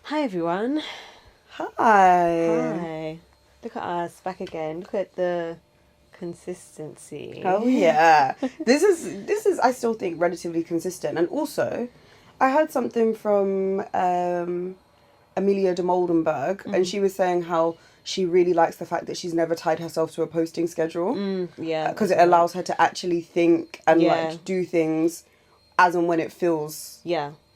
Hi everyone. Hi. Hi. Look at us back again. Look at the consistency. Oh yeah. This is I still think relatively consistent. And also I heard something from Amelia de Moldenberg and she was saying how she really likes the fact that she's never tied herself to a posting schedule. Yeah. Because it allows her to actually think and like do things as and when it feels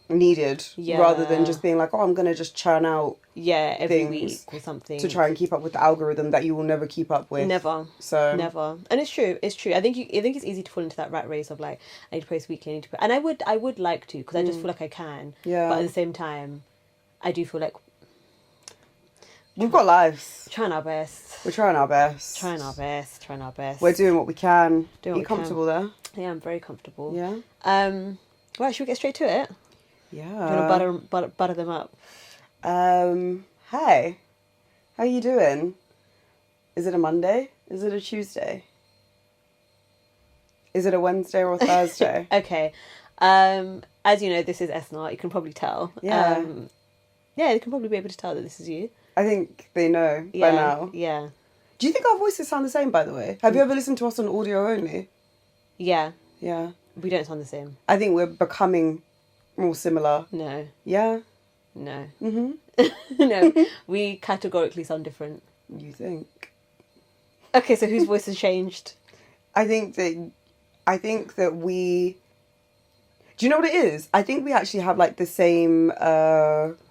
needed, rather than just being like, oh, I'm gonna just churn out every week or something to try and keep up with the algorithm that you will never keep up with. Never. And it's true. I think it's easy to fall into that rat race of like, I need to post weekly, I need to post, and I would like to, because I just feel like I can. But at the same time, I do feel like we've got lives. Trying our best. We're trying our best. Trying our best. We're doing what we can. Are you comfortable there? Yeah, I'm very comfortable. Yeah. Right, should we get straight to it? Yeah. Do you want to butter them up? Hey. How are you doing? Is it a Monday? Is it a Tuesday? Is it a Wednesday or a Thursday? Okay. As you know, this is Esnart. You can probably tell. Yeah. Yeah, you can probably be able to tell that this is you. I think they know by now. Yeah. Do you think our voices sound the same, by the way? Have you ever listened to us on audio only? Yeah. Yeah. We don't sound the same. I think we're becoming more similar. No. Yeah? No. Mm-hmm. No. We categorically sound different. You think? Okay, so whose voice has changed? I think that we... Do you know what it is? I think we actually have like the same...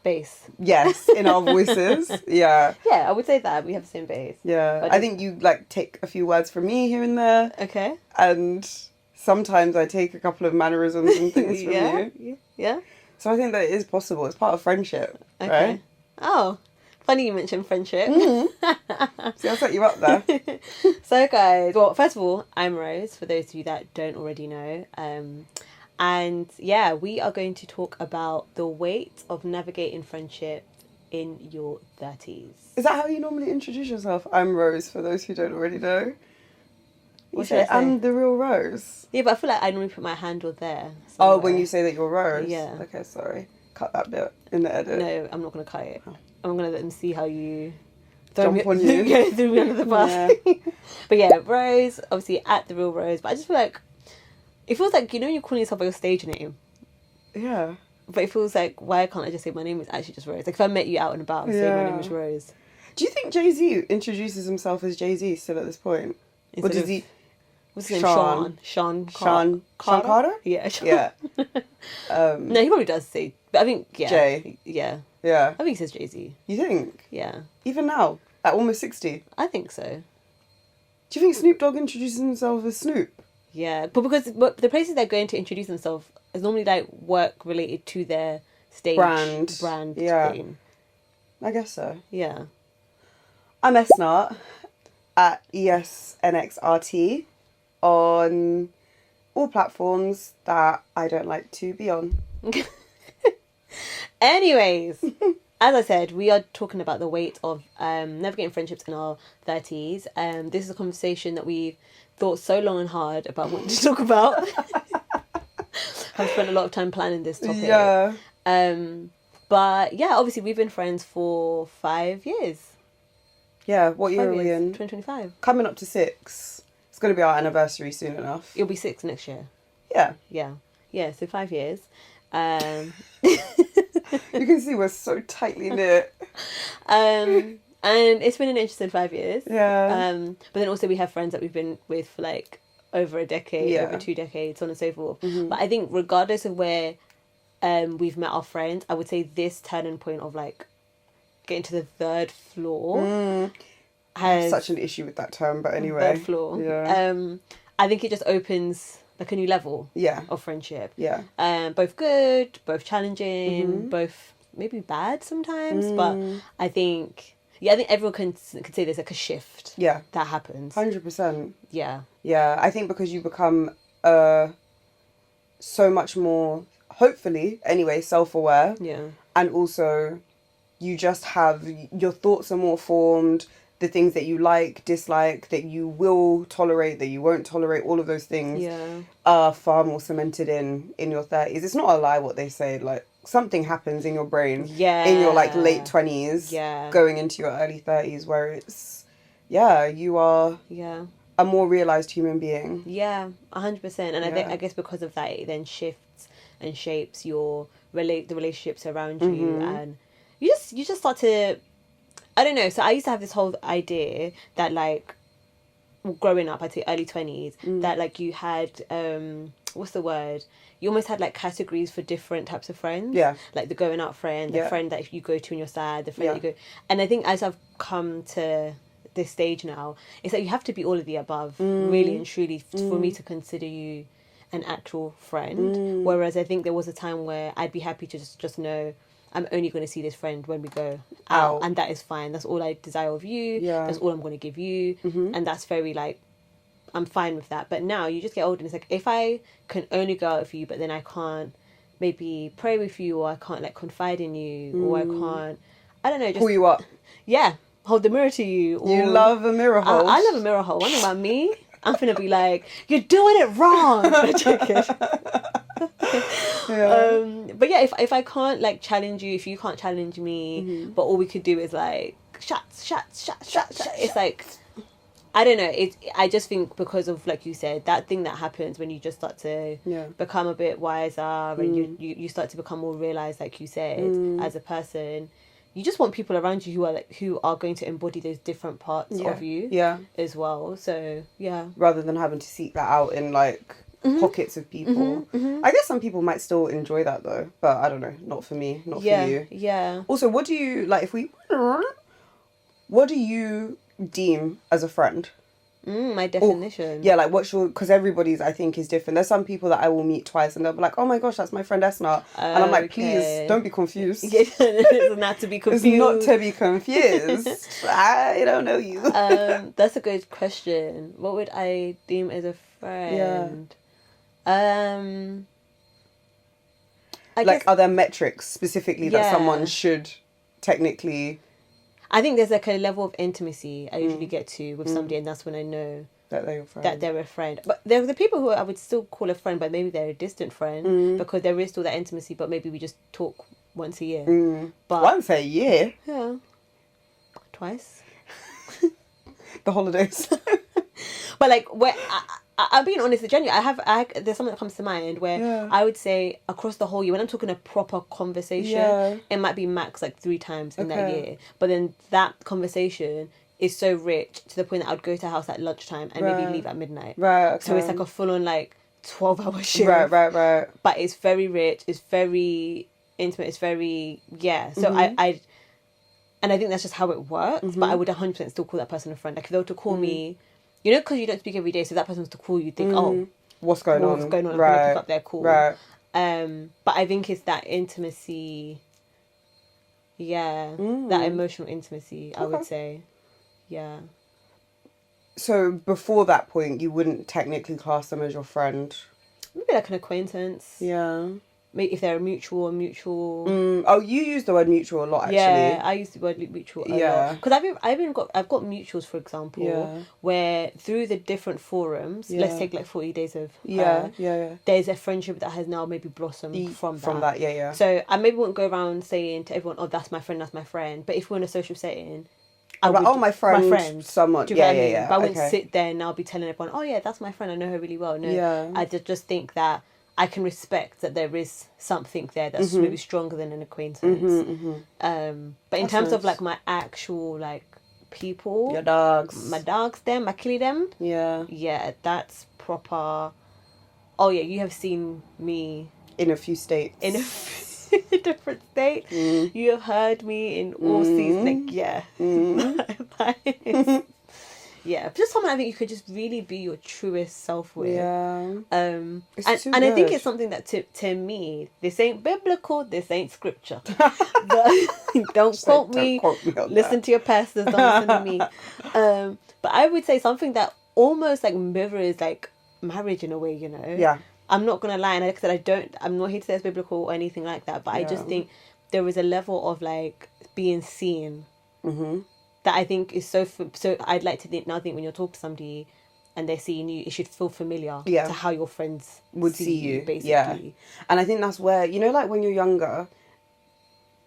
bass. Yes, in our voices. Yeah. Yeah, I would say that. We have the same bass. Yeah. I think you like take a few words from me here and there. Okay. And sometimes I take a couple of mannerisms and things from you. Yeah. So I think that it is possible. It's part of friendship. Okay. Right? Oh, funny you mentioned friendship. Mm-hmm. See, I'll set you up there. So guys, well, first of all, I'm Rose, for those of you that don't already know. And yeah, we are going to talk about the weight of navigating friendship in your 30s. Is that how you normally introduce yourself? I'm Rose, for those who don't already know. What should I say? I'm the real Rose. Yeah, but I feel like I normally put my handle there. Oh, when you say that you're Rose? Yeah. Okay, sorry. Cut that bit in the edit. No, I'm not going to cut it. Oh. I'm going to let them see how you... Jump on you. Go through me under the bus. Yeah. But yeah, Rose, obviously at the real Rose. But I just feel like... It feels like, you know, you're calling yourself by your stage name. Yeah. But it feels like, why can't I just say my name is actually just Rose? Like, if I met you out and about, I'd say my name is Rose. Do you think Jay-Z introduces himself as Jay-Z still at this point? Or does he... What's his name? Sean Carter? Yeah, Sean. Yeah. No, he probably does say... But I think, yeah. Jay. Yeah. Yeah. I think he says Jay-Z. You think? Yeah. Even now? At almost 60? I think so. Do you think Snoop Dogg introduces himself as Snoop? Yeah, but because the places they're going to introduce themselves is normally like work related to their stage brand thing. I guess so. Yeah. I'm Esnart at ESNXRT on all platforms that I don't like to be on. Anyways, as I said, we are talking about the weight of navigating friendships in our 30s. This is a conversation that we've thought so long and hard about what to talk about. I've spent a lot of time planning this topic. Yeah. But yeah, obviously we've been friends for 5 years. Yeah, what year are we in? 2025. Coming up to 6. It's going to be our anniversary soon enough. It'll be 6 next year. Yeah. Yeah, so 5 years. You can see we're so tightly knit. And it's been an interesting 5 years. Yeah. But then also we have friends that we've been with for like over a decade, over 2 decades, so on and so forth. Mm-hmm. But I think regardless of where we've met our friends, I would say this turning point of like getting to the third floor has such an issue with that term, but anyway. Third floor. Yeah. I think it just opens like a new level of friendship. Yeah. Both good, both challenging, both maybe bad sometimes, but I think everyone can say there's like a shift that happens. 100%. Yeah. Yeah, I think because you become so much more, hopefully, anyway, self-aware. Yeah. And also, you just have, your thoughts are more formed, the things that you like, dislike, that you will tolerate, that you won't tolerate, all of those things are far more cemented in your 30s. It's not a lie what they say, like, something happens in your brain Yeah. in your like late 20s, Yeah. going into your early 30s, where it's, yeah, you are Yeah. a more realized human being. Yeah, 100%. And Yeah. I guess because of that, it then shifts and shapes the relationships around you, and you just start to, I don't know. So I used to have this whole idea that like growing up, I'd say early 20s, that like you had what's the word? You almost had like categories for different types of friends. Yeah. Like the going out friend, the Yeah. friend that if you go to when you're sad, the friend Yeah. that you go. And I think as I've come to this stage now, it's like you have to be all of the above, really and truly, for me to consider you an actual friend. Whereas I think there was a time where I'd be happy to just know I'm only going to see this friend when we go out, and that is fine. That's all I desire of you. Yeah. That's all I'm going to give you, and that's very like, I'm fine with that. But now you just get older, and it's like if I can only go out with you, but then I can't maybe pray with you, or I can't like confide in you, or I can't, I don't know, just Pull you up. yeah, hold the mirror to you. Or, You love a mirror hole. I love a mirror hole. One thing about me, I'm finna be like, you're doing it wrong. Yeah. But yeah, if I can't like challenge you, if you can't challenge me, but all we could do is like shots. It's like, I don't know. I just think because of, like you said, that thing that happens when you just start to become a bit wiser, and you start to become more realized, like you said, as a person. You just want people around you who are going to embody those different parts of you as well. So yeah, rather than having to seek that out in like pockets of people. I guess some people might still enjoy that though, but I don't know. Not for me. Not for you. Yeah. Also, what do you like? What do you deem as a friend? My definition. Yeah, like what's your, because everybody's I think is different. There's some people that I will meet twice and they'll be like, oh my gosh, that's my friend Esna, and I'm like, please don't be confused. Yeah, it's not to be confused. It's not to be confused. I don't know you. That's a good question. What would I deem as a friend? I like, guess, are there metrics specifically that someone should technically? I think there's like a level of intimacy I usually get to with somebody, and that's when I know that they're your friend. That they're a friend. But there are the people who I would still call a friend, but maybe they're a distant friend because there is still that intimacy, but maybe we just talk once a year. But once a year? Yeah. Twice. The holidays. But like, where I'm being honest, genuinely, there's something that comes to mind where I would say across the whole year, when I'm talking a proper conversation, it might be max like 3 times in that year. But then that conversation is so rich to the point that I'd go to a house at lunchtime and maybe leave at midnight. Right. Okay. So it's like a full on like 12-hour shift. Right. But it's very rich. It's very intimate. It's very So and I think that's just how it works. But I would 100% still call that person a friend. Like if they were to call me. You know, because you don't speak every day, so if that person was to call you, think, what's going on? What's going on? I'm right. going to pick up their call. Right. But I think it's that intimacy, that emotional intimacy, I would say. Yeah. So before that point, you wouldn't technically class them as your friend? Maybe like an acquaintance. Yeah. Maybe if they're a mutual. Oh, you use the word mutual a lot, actually. Yeah, I use the word mutual a lot. Because I've got mutuals, for example, where through the different forums, let's take like 40 Days of there's a friendship that has now maybe blossomed from that. So I maybe wouldn't go around saying to everyone, oh, that's my friend. But if we're in a social setting, I'm like, my friend, someone. But I wouldn't sit there and I'll be telling everyone, oh yeah, that's my friend, I know her really well. No, I just think that I can respect that there is something there that's maybe stronger than an acquaintance. But in terms of like my actual like people, your dogs, my dogs, my killie them, that's proper. Oh yeah, you have seen me in a few states, in a different state. You have heard me in all seasons. Like just someone I think you could just really be your truest self with. And I think it's something that to me, this ain't biblical, this ain't scripture. Don't quote me. Listen to your pastors, don't listen to me. But I would say something that almost like mirrors like marriage in a way, you know. I'm not gonna lie, and like I said, I'm not here to say it's biblical or anything like that, but I just think there is a level of like being seen that I think is so I'd like to think when you're talking to somebody and they're seeing you, it should feel familiar to how your friends would see you, basically. And I think that's where, you know, like when you're younger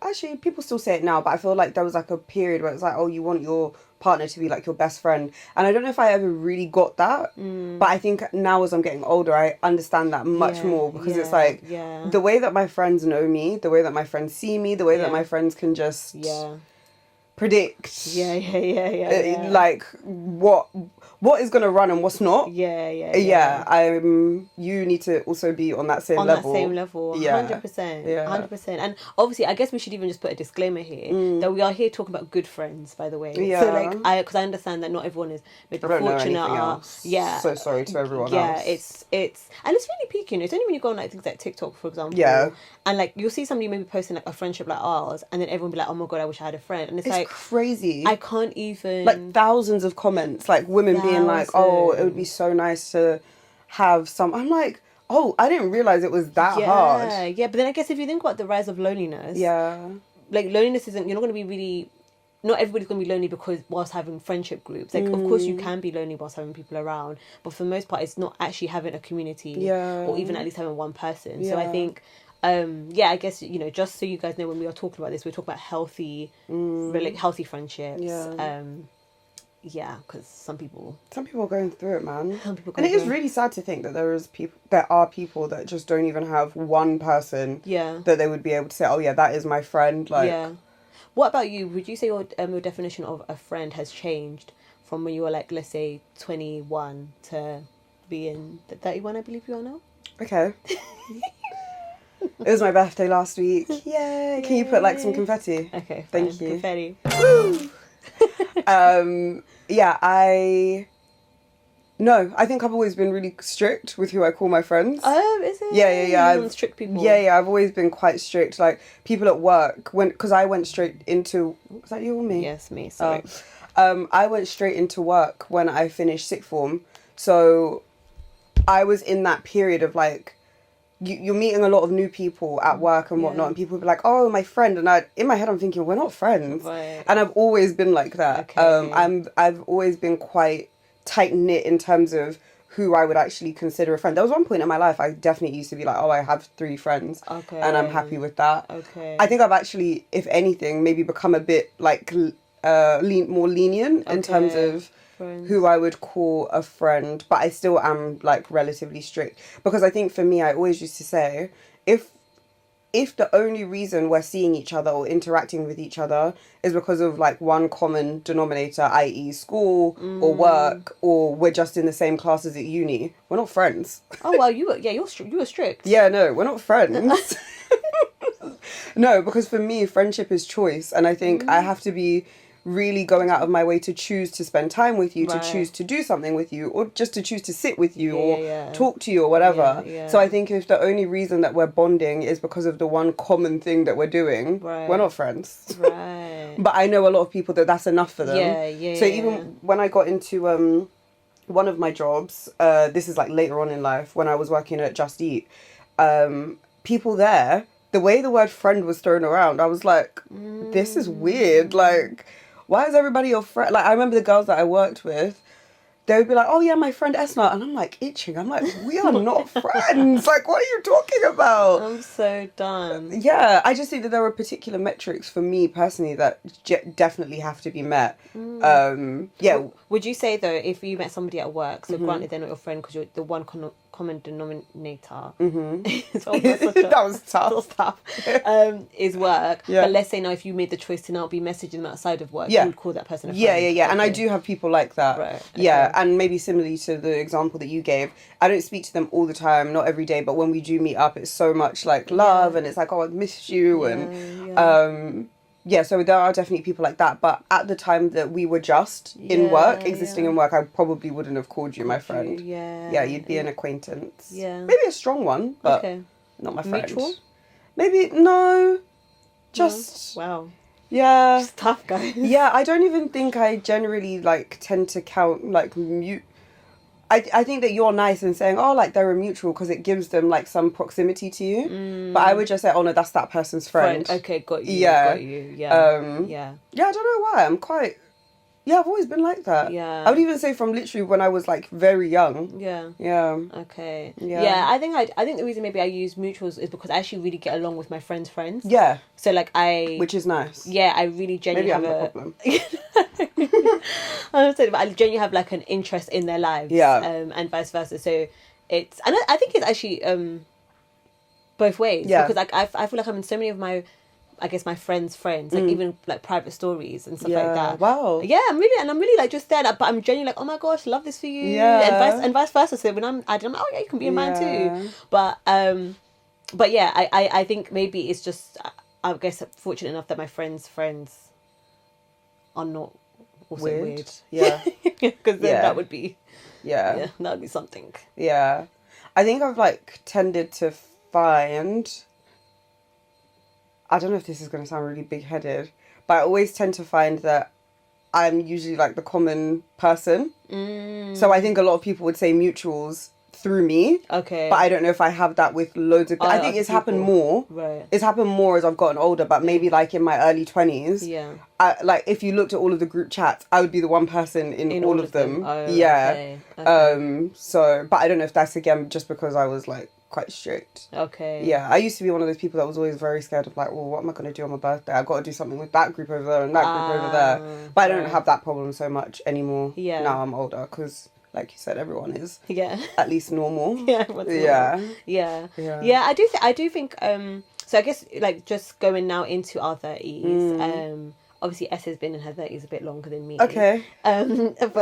actually, people still say it now, but I feel like there was like a period where it's like, oh, you want your partner to be like your best friend. And I don't know if I ever really got that, but I think now as I'm getting older, I understand that much more, because it's like the way that my friends know me, the way that my friends see me, the way that my friends can just predict like what is going to run and what's not. You need to also be on that same level. 100%. 100%. And obviously I guess we should even just put a disclaimer here that we are here talking about good friends, by the way. So like because I understand that not everyone is maybe fortunate. So sorry to everyone else. It's and it's really peaking. It's only when you go on like things like TikTok, for example, and like you'll see somebody maybe posting like a friendship like ours, and then everyone be like, oh my god, I wish I had a friend. And it's like crazy. I can't even, like thousands of comments, like women being like, oh, it would be so nice to have some. I'm like, oh, I didn't realize it was that hard. But then I guess if you think about the rise of loneliness, like loneliness isn't, you're not going to be really, not everybody's going to be lonely because whilst having friendship groups, like of course you can be lonely whilst having people around, but for the most part it's not actually having a community or even at least having one person. So I think I guess, you know, just so you guys know, when we are talking about this, we're talking about healthy healthy friendships. Because some people are going through it, man. And it is really sad to think that there are people that just don't even have one person that they would be able to say, oh yeah, that is my friend. Like, what about you? Would you say your definition of a friend has changed from when you were like, let's say 21 to being 31, I believe you are now? Okay. It was my birthday last week. Yay! Can you put like some confetti? Okay, fine. Thank you. Confetti. Woo! I think I've always been really strict with who I call my friends. Oh, is it? Yeah. Strict people. Yeah, I've always been quite strict. Like, people at work, because I went straight into... Was that you or me? Yes, me, sorry. I went straight into work when I finished sixth form. So I was in that period of like... You're meeting a lot of new people at work and whatnot, and people be like, oh, my friend, and in my head I'm thinking, we're not friends. Right. And I've always been like that. Okay. I've always been quite tight-knit in terms of who I would actually consider a friend. There was one point in my life I definitely used to be like, oh, I have 3 friends, and I'm happy with that. I think I've actually, if anything, maybe become a bit like more lenient in terms of who I would call a friend, but I still am like relatively strict, because I think for me, I always used to say, if the only reason we're seeing each other or interacting with each other is because of like one common denominator, i.e. school or work, or we're just in the same classes at uni, we're not friends. Oh well, you were strict. Yeah, no, we're not friends. No, because for me, friendship is choice, and I think I have to be really going out of my way to choose to spend time with you, to choose to do something with you, or just to choose to sit with you or talk to you or whatever. So I think if the only reason that we're bonding is because of the one common thing that we're doing, we're not friends. But I know a lot of people that's enough for them. So even when I got into one of my jobs, this is like later on in life, when I was working at Just Eat, people there, the way the word friend was thrown around, I was like, this is weird. Like, why is everybody your friend? Like, I remember the girls that I worked with, they would be like, oh yeah, my friend Esna. And I'm like itching. I'm like, we are not friends. Like, what are you talking about? I'm so done. Yeah, I just think that there are particular metrics for me personally that definitely have to be met. Would you say though, if you met somebody at work, so granted they're not your friend because you're the one common denominator. That was tough. Is work. But let's say now, if you made the choice to not be messaging them outside of work, you would call that person a friend. Yeah. And I do have people like that. Right. Yeah, and maybe similarly to the example that you gave, I don't speak to them all the time, not every day, but when we do meet up, it's so much like love, and it's like, oh, I missed you, and so there are definitely people like that. But at the time that we were just in work, existing in work, I probably wouldn't have called you my friend. You'd be an acquaintance. Maybe a strong one, but not my friend. Mutual? Maybe, no. Just... Wow. Yeah. It's tough, guys. Yeah, I don't even think I generally, like, tend to count, like, I think that you're nice in saying, oh, like, they're a mutual, because it gives them, like, some proximity to you. But I would just say, oh, no, that's that person's friend. Okay, got you. Yeah. Got you. Yeah. Yeah, I don't know why. I'm quite... Yeah, I've always been like that. Yeah. I would even say from literally when I was like very young. Yeah. Yeah. Okay. Yeah. Yeah, I think the reason maybe I use mutuals is because I actually really get along with my friends' friends. Yeah. So like Which is nice. yeah, I really genuinely Maybe I'm have the problem. I'm saying, but I genuinely have like an interest in their lives. Yeah. And vice versa. So it's, and I think it's actually both ways. Yeah. Because like I feel like I'm in so many of my, I guess, my friends' friends, like even like private stories and stuff like that. Wow. Yeah, I'm really like just there, but I'm genuinely like, oh my gosh, love this for you. Yeah. And vice versa. So when I'm like, oh yeah, you can be in mine Yeah. too. But yeah, I think maybe it's just, I guess, fortunate enough that my friends' friends are not also weird. Yeah. Because then Yeah. that would be, Yeah. yeah, that would be something. Yeah. I think I've like tended to find, I don't know if this is going to sound really big-headed, but I always tend to find that I'm usually like the common person. So I think a lot of people would say mutuals through me. Okay. But I don't know if I have that with loads of... I think other it's happened people. more. Right. It's happened more as I've gotten older, but maybe like in my early 20s. Yeah. Like if you looked at all of the group chats, I would be the one person in all of them. Oh, yeah. okay. So, but I don't know if that's again just because I was like quite strict. Okay. Yeah, I used to be one of those people that was always very scared of like, well, what am I going to do on my birthday? I've got to do something with that group over there and that group over there. But I don't have that problem so much anymore. Yeah. Now I'm older because, like you said, everyone is. Yeah. At least normal. Yeah. Yeah. Yeah. Yeah. Yeah. I do think. So I guess like just going now into our 30s. Obviously, S has been in her 30s a bit longer than me. Okay. But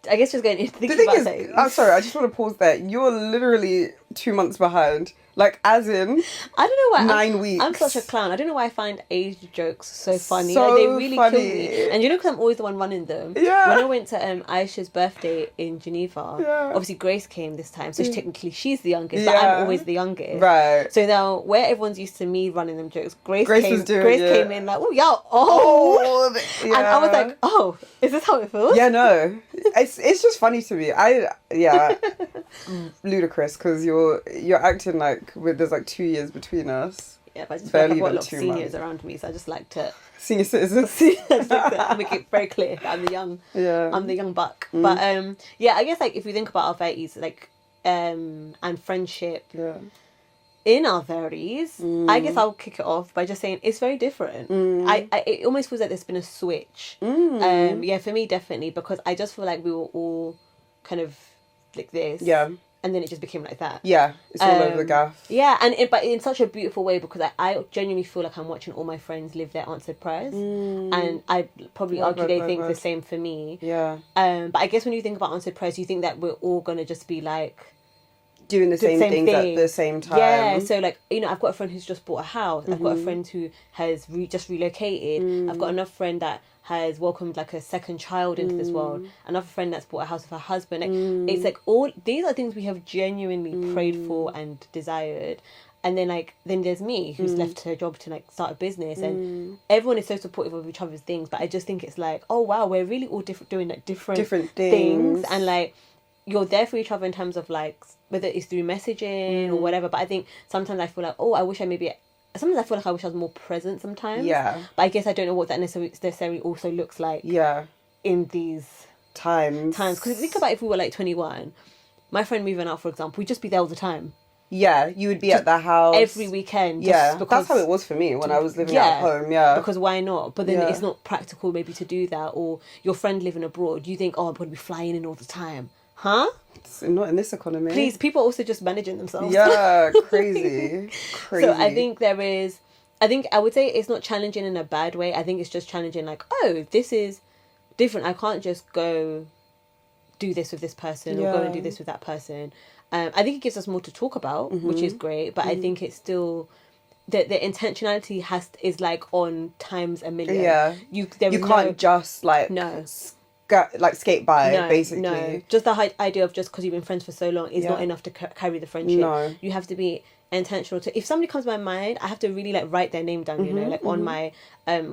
I guess just going into The thinking thing about is, 30s. I'm sorry, I just want to pause there. You're literally 2 months behind. Like, as in, I don't know why 9 weeks. I'm such a clown. I don't know why I find age jokes so funny. So like, they really funny. kill me. And you know, because I'm always the one running them. Yeah. When I went to Aisha's birthday in Geneva, Yeah. obviously Grace came this time, so technically she's the youngest, but I'm Yeah. always the youngest. Right. So now, where everyone's used to me running them jokes, Grace was doing Grace it. came in like, oh, y'all old. Yeah. And I was like, oh, is this how it feels? Yeah, no. It's just funny to me. Ludicrous, because you're acting like there's like 2 years between us. Yeah, but I just feel like Barely I've got a even lot of 2 seniors months. around me, so I just like to Senior citizens. make it very clear that I'm the young. Yeah. I'm the young buck. But yeah, I guess like if we think about our 30s, like and friendship Yeah. in our 30s, I guess I'll kick it off by just saying it's very different. I it almost feels like there's been a switch. Yeah, for me definitely, because I just feel like we were all kind of like this. Yeah. And then it just became like that. Yeah. It's all over the gaff. Yeah, but in such a beautiful way, because I genuinely feel like I'm watching all my friends live their answered prayers, and I probably argue they think the same for me. Yeah. But I guess when you think about answered prayers, you think that we're all gonna just be like Doing the same things at the same time. Yeah, so like, you know, I've got a friend who's just bought a house. I've got a friend who has just relocated. I've got another friend that has welcomed like a second child into this world. Another friend that's bought a house with her husband. Like, it's like all these are things we have genuinely prayed for and desired. And then then there's me who's left her job to like start a business, and everyone is so supportive of each other's things. But I just think it's like, oh wow, we're really all doing like different things, and like you're there for each other in terms of like whether it's through messaging or whatever. But I think sometimes I feel like, oh, sometimes I feel like I wish I was more present sometimes. Yeah. But I guess I don't know what that necessarily also looks like. Yeah. In these times. Because think about if we were like 21, my friend moving out, for example, we'd just be there all the time. Yeah, you would be at the house every weekend. Yeah, that's how it was for me when I was living at home. Yeah, because why not? But then it's not practical maybe to do that. Or your friend living abroad, you think, oh, I'm going to be flying in all the time, huh? It's not in this economy. Please, people are also just managing themselves. Yeah, crazy. So I think I would say it's not challenging in a bad way. I think it's just challenging like, oh, this is different. I can't just go do this with this person or go and do this with that person. I think it gives us more to talk about, which is great. But I think it's still the intentionality is like on times a million. Yeah, you can't just like skate by basically. No, just the idea of just because you've been friends for so long is not enough to carry the friendship. No, you have to be intentional to. If somebody comes to my mind, I have to really like write their name down. You know, like on my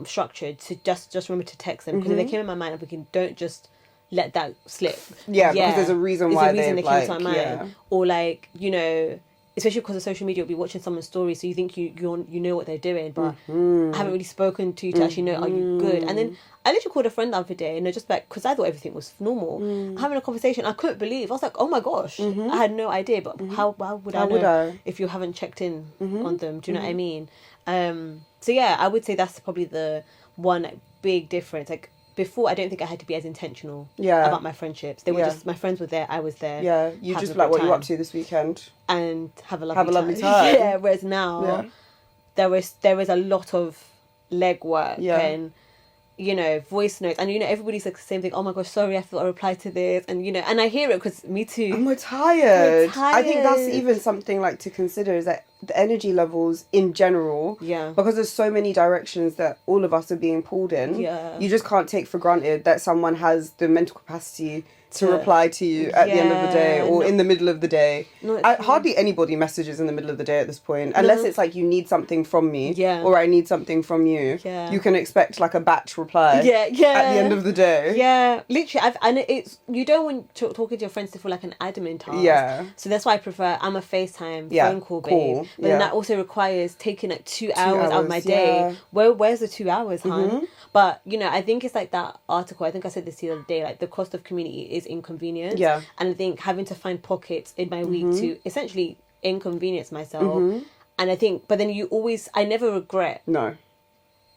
structure to just remember to text them, because if they came in my mind, I'm thinking, don't just let that slip. Yeah, because there's a reason why they came to my mind. Yeah. Or like, you know, especially because of social media, you'll be watching someone's story, so you think you know what they're doing, but I haven't really spoken to you to actually know, are you good? And then I literally called a friend the other day, and they're just like, because I thought everything was normal. Having a conversation, I couldn't believe. I was like, oh my gosh, I had no idea. But how would I know if you haven't checked in on them? Do you know what I mean? So yeah, I would say that's probably the one like, big difference. Like before, I don't think I had to be as intentional about my friendships. They were just, my friends were there, I was there. Yeah, you just be like, what are you up to this weekend? And have a lovely time. Yeah, whereas now, there was a lot of legwork and, you know, voice notes. And, you know, everybody's like the same thing. Oh my gosh, sorry, I thought I replied to this. And, you know, and I hear it because me too. And we're tired. I think that's even something like to consider is that the energy levels in general, because there's so many directions that all of us are being pulled in, you just can't take for granted that someone has the mental capacity to reply to you at the end of the day or in the middle of the day. Hardly anybody messages in the middle of the day at this point, unless it's like you need something from me or I need something from you. You can expect like a batch reply at the end of the day. Yeah, literally. And it's, you don't want talking to your friends to feel like an admin task. So that's why I prefer, I'm a FaceTime phone call babe. But then that also requires taking like 2 hours out of my day. Where's the 2 hours, hun? But, you know, I think it's like that article, I think I said this the other day, like the cost of community is inconvenience. And I think having to find pockets in my week to essentially inconvenience myself. And I think, but then I never regret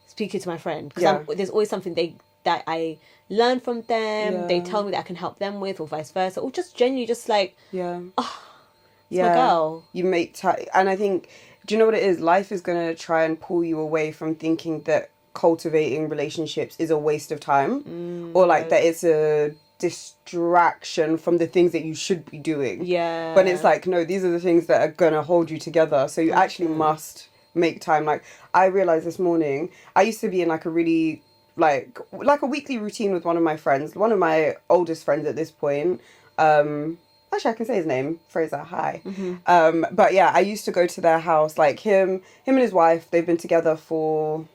speaking to my friend. Because there's always something that I learn from them. They tell me that I can help them with, or vice versa. Or just genuinely just like, it's my girl. You make time. And I think, do you know what it is? Life is going to try and pull you away from thinking that cultivating relationships is a waste of time. Or like that it's a distraction from the things that you should be doing. But it's like, no, these are the things that are going to hold you together. So you actually must make time. Like, I realized this morning, I used to be in like a really, like a weekly routine with one of my friends, one of my oldest friends at this point. Actually, I can say his name, Fraser. Hi. But yeah, I used to go to their house. Like him and his wife, they've been together for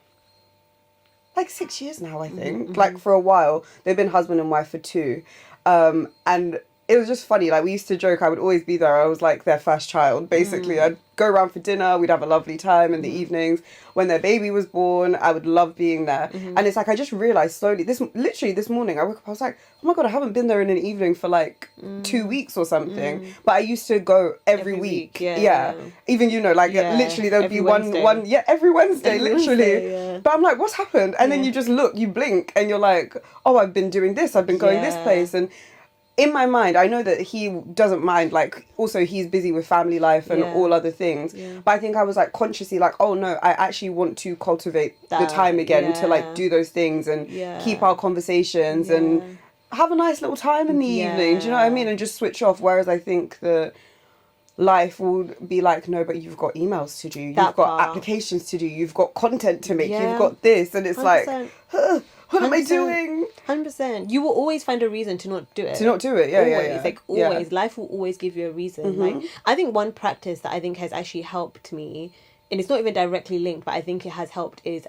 like 6 years now, I think. Like for a while. They've been husband and wife for 2. And it was just funny. Like we used to joke, I would always be there. I was like their first child, basically. I'd go around for dinner. We'd have a lovely time in the evenings. When their baby was born, I would love being there. And it's like, I just realised slowly, this morning, I woke up, I was like, oh my God, I haven't been there in an evening for like 2 weeks or something. But I used to go every week. Even, you know, like literally there would be every Wednesday, literally. But I'm like, what's happened? And then you just look, you blink and you're like, oh, I've been doing this. I've been going this place. And in my mind, I know that he doesn't mind, like, also he's busy with family life and all other things. But I think I was, like, consciously like, oh, no, I actually want to cultivate the time again to, like, do those things and keep our conversations and have a nice little time in the evening. Do you know what I mean? And just switch off. Whereas I think that life would be like, no, but you've got emails to do. You've got applications to do. You've got content to make. You've got this. And it's 100%. Like... What am I doing? 100%. You will always find a reason to not do it. Always. Like, always. Life will always give you a reason. Like, I think one practice that I think has actually helped me, and it's not even directly linked, but I think it has helped, is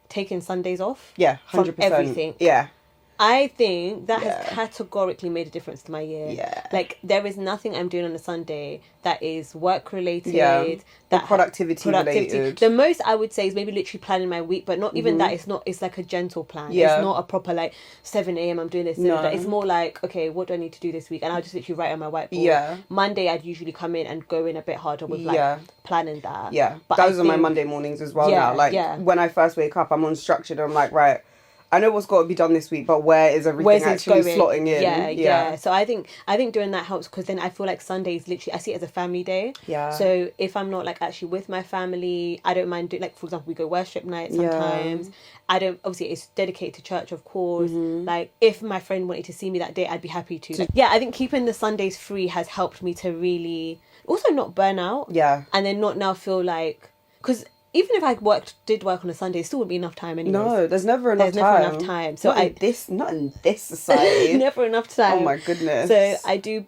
taking Sundays off. Yeah, 100%. From everything. Yeah. I think that has categorically made a difference to my year. Like, there is nothing I'm doing on a Sunday that is work related. That productivity related. The most I would say is maybe literally planning my week, but not even that. It's like a gentle plan. It's not a proper like 7 a.m. I'm doing this. No. It's more like, okay, what do I need to do this week? And I'll just literally write on my whiteboard. Monday I'd usually come in and go in a bit harder with like planning that. But those are my Monday mornings as well now. Like when I first wake up, I'm unstructured. I'm like, right, I know what's got to be done this week, but where is everything actually slotting in? Yeah. So I think doing that helps, because then I feel like Sundays literally, I see it as a family day. So if I'm not like actually with my family, I don't mind doing, like, for example, we go worship night sometimes. I don't, obviously it's dedicated to church, of course. Like, if my friend wanted to see me that day, I'd be happy to. Like, I think keeping the Sundays free has helped me to really also not burn out. And then not now feel like, because even if I did work on a Sunday, it still wouldn't be enough time anyway. No, there's never enough time. So not in this society. Never enough time. Oh my goodness. So I do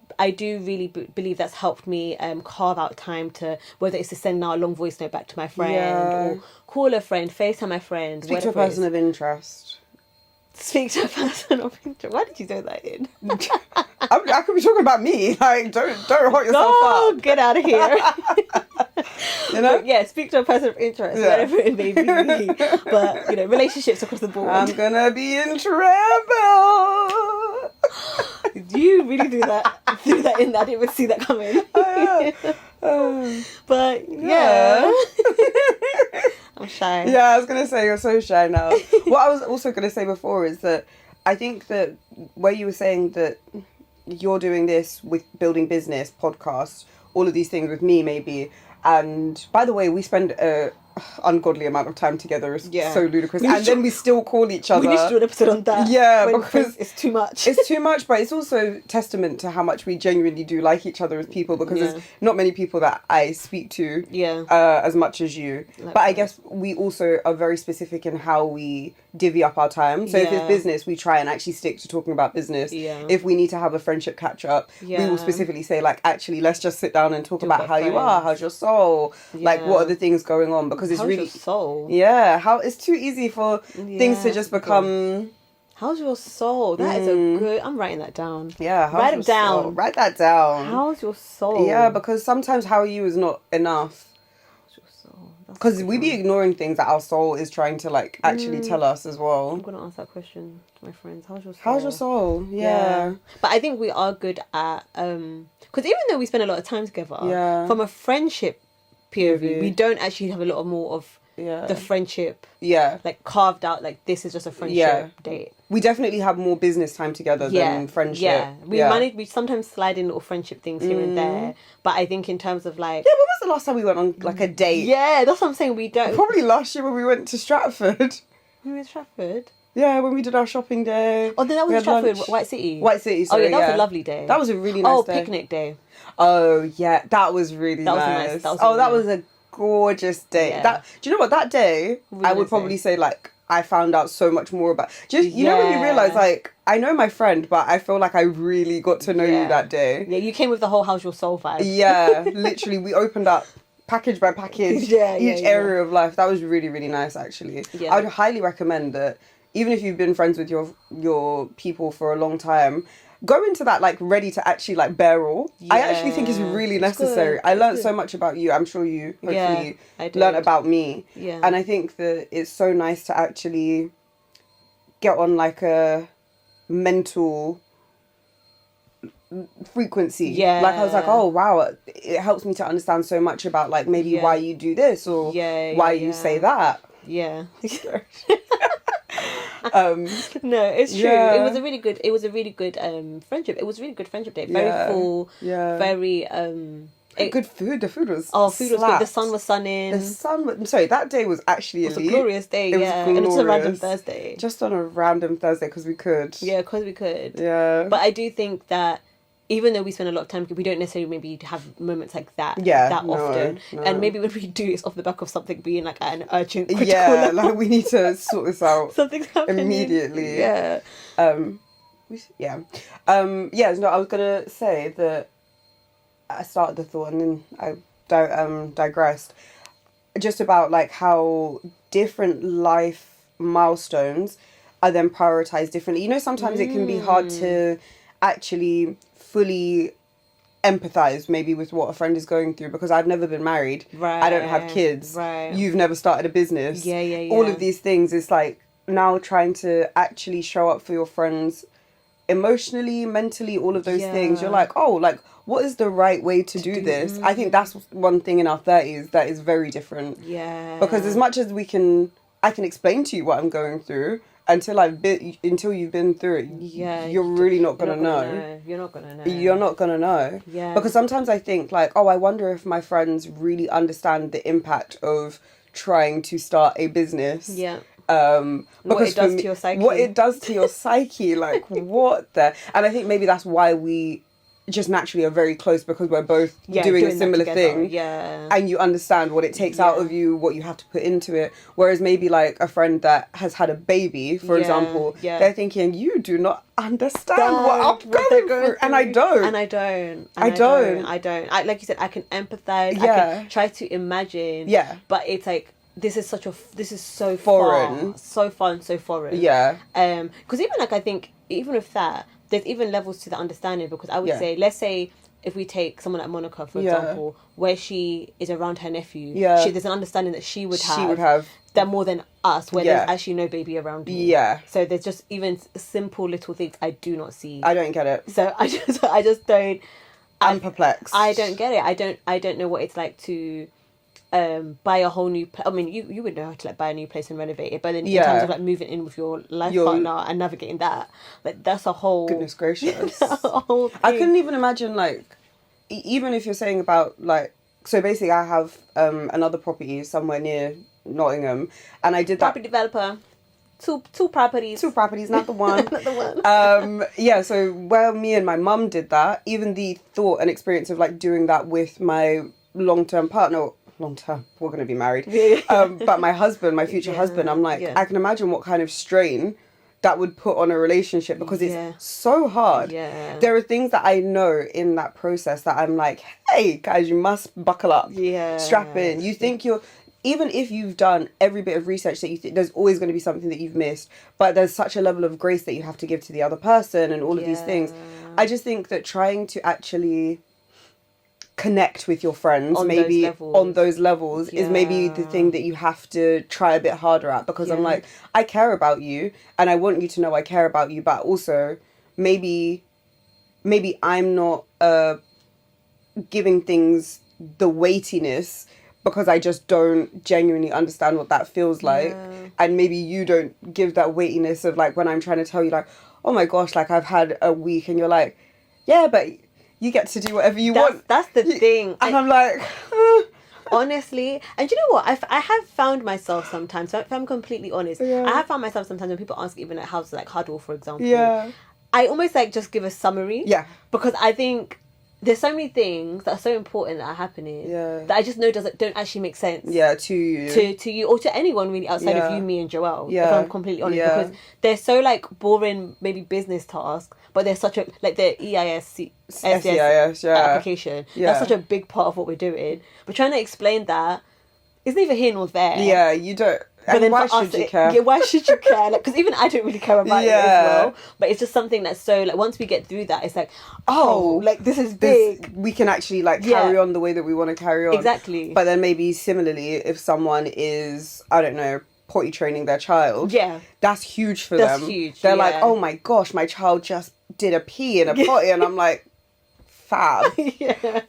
really believe that's helped me carve out time to, whether it's to send now a long voice note back to my friend or call a friend, FaceTime my friend. Speak to a person of interest. Speak to a person of interest. Why did you throw that in? I could be talking about me. Like, don't hot yourself up. Get out of here. You know? But yeah, speak to a person of interest, Yeah. whatever it may be. But, you know, relationships across the board. I'm gonna be in trouble. You really threw that in there. I didn't even see that coming. But yeah. I'm shy. Yeah, I was gonna say you're so shy now. What I was also gonna say before is that I think that where you were saying that you're doing this with building business, podcast, all of these things with me maybe, and by the way, we spend a ungodly amount of time together. It's so ludicrous, and then we still call each other. We need to do an episode on that. Yeah, because it's too much. It's too much, but it's also testament to how much we genuinely do like each other as people, because there's not many people that I speak to as much as you. But I guess we also are very specific in how we divvy up our time. So if it's business, we try and actually stick to talking about business. If we need to have a friendship catch up, we will specifically say, like, actually, let's just sit down and talk about how you are, how's your soul, like what are the things going on, because it's how's really your soul? How it's too easy for things to just become. How's your soul? That is a good. I'm writing that down. Yeah, write it down. Soul? Write that down. How's your soul? Yeah, because sometimes how are you is not enough. How's your soul? Because we be ignoring things that our soul is trying to like actually tell us as well. I'm gonna ask that question to my friends. How's your soul? How's your soul? Yeah. But I think we are good at because even though we spend a lot of time together, from a friendship POV, we don't actually have a lot more of the friendship. Like carved out. Like this is just a friendship date. We definitely have more business time together than friendship. Yeah, we sometimes slide in little friendship things here and there. But I think in terms of like... Yeah, when was the last time we went on like a date? Yeah, that's what I'm saying. We don't... Probably last year when we went to Stratford. We went to Stratford? Yeah, when we did our shopping day. Oh, then that was in Stratford, White City. White City, sorry, that was a lovely day. That was a really nice day. Oh, picnic day. Oh, yeah, that was really nice. That was a gorgeous day. Yeah. Do you know what, that day, really I would probably say like, I found out so much more about... You know when you realise, like, I know my friend, but I feel like I really got to know you that day. Yeah, you came with the whole how's your soul vibe. Yeah, literally, we opened up package by package, each area of life. That was really, really nice, actually. Yeah. I would highly recommend that, even if you've been friends with your people for a long time, go into that like ready to actually like bear all. I actually think it's really necessary. I learned so much about you. I'm sure you hopefully learned about me. Yeah. And I think that it's so nice to actually get on like a mental frequency. Yeah. Like I was like, oh wow, it helps me to understand so much about like maybe why you do this or why you say that. Yeah. No, it's true. It was a really good friendship. It was a really good friendship date. Very full. Yeah. Very good food. The food was food was good. The sun was sunning. That day was actually elite. It was a glorious day. It was glorious. And it's a random Thursday. Just on a random Thursday because we could. Yeah, because we could. Yeah. But I do think that even though we spend a lot of time, we don't necessarily maybe have moments like that often. No. And maybe when we do, it's off the back of something being like at an urgent critical level. Like we need to sort this out. Something's happening. Immediately. Yeah. I was gonna say that I started the thought and then I digressed. Just about like how different life milestones are then prioritized differently. You know, sometimes it can be hard to actually fully empathize maybe with what a friend is going through because I've never been married. Right. I don't have kids. Right. You've never started a business. Yeah. All of these things, it's like now trying to actually show up for your friends emotionally, mentally, all of those things. You're like, oh, like what is the right way to do this? I think that's one thing in our 30s that is very different. Yeah. Because as much as I can explain to you what I'm going through, until you've been through it, you're really not gonna know. You're not gonna know. You're not gonna know. Yeah. Because sometimes I think like, oh, I wonder if my friends really understand the impact of trying to start a business. Yeah. What it does to your psyche. What it does to your psyche, like what the... And I think maybe that's why we just naturally are very close because we're both doing a similar thing. Yeah. And you understand what it takes out of you, what you have to put into it. Whereas maybe like a friend that has had a baby, for example, they're thinking, you do not understand what I'm going through. And I don't. Like you said, I can empathize. I can try to imagine. Yeah. But it's like, this is so Foreign. so far and so foreign. Yeah. Because even like I think even with that, there's even levels to the understanding. Because I would say, let's say if we take someone like Monica for example, where she is around her nephew, there's an understanding that she would have that more than us, where there's actually no baby around me. Yeah. So there's just even simple little things I do not see. I don't get it. So I just don't. I'm perplexed. I don't get it. I don't know what it's like to buy a whole new I mean you would know how to like buy a new place and renovate it, but then in terms of like moving in with your life partner and navigating that, like that's a whole goodness gracious. a whole thing. I couldn't even imagine like even if you're saying about like, so basically I have another property somewhere near Nottingham, and I did that property developer. Two properties, not the one. not the one. So where me and my mum did that, even the thought and experience of like doing that with my long-term partner, we're going to be married, but my husband, my future husband, I'm like, I can imagine what kind of strain that would put on a relationship, because it's so hard. There are things that I know in that process that I'm like, hey guys, you must buckle up, strap in. You think even if you've done every bit of research that you think, there's always going to be something that you've missed, but there's such a level of grace that you have to give to the other person and all of these things. I just think that trying to actually connect with your friends on those levels is maybe the thing that you have to try a bit harder at, because I'm like, I care about you and I want you to know I care about you, but also maybe I'm not giving things the weightiness because I just don't genuinely understand what that feels like, and maybe you don't give that weightiness of like when I'm trying to tell you like, oh my gosh, like I've had a week, and you're like, yeah, but you get to do whatever you want. That's the thing. And I'm like... Honestly. And you know what? I have found myself sometimes, so if I'm completely honest, I have found myself sometimes when people ask even like how to like huddle, for example. I almost like just give a summary. Because I think there's so many things that are so important that are happening that I just know don't actually make sense. To you. To you or to anyone really outside of you, me and Joelle. If I'm completely honest. Because they're so like boring, maybe business tasks, but they're such a like the SEIS application. That's such a big part of what we're doing. But trying to explain that is neither here nor there. You don't. But and then why for should us, you care? Why should you care? Because even I don't really care about it as well. But it's just something that's so like once we get through that, it's like, like this is big. We can actually like carry on the way that we want to carry on. Exactly. But then maybe similarly, if someone is, I don't know, potty training their child, that's huge for them. That's huge. They're like, oh my gosh, my child just did a pee in a potty, and I'm like, fab.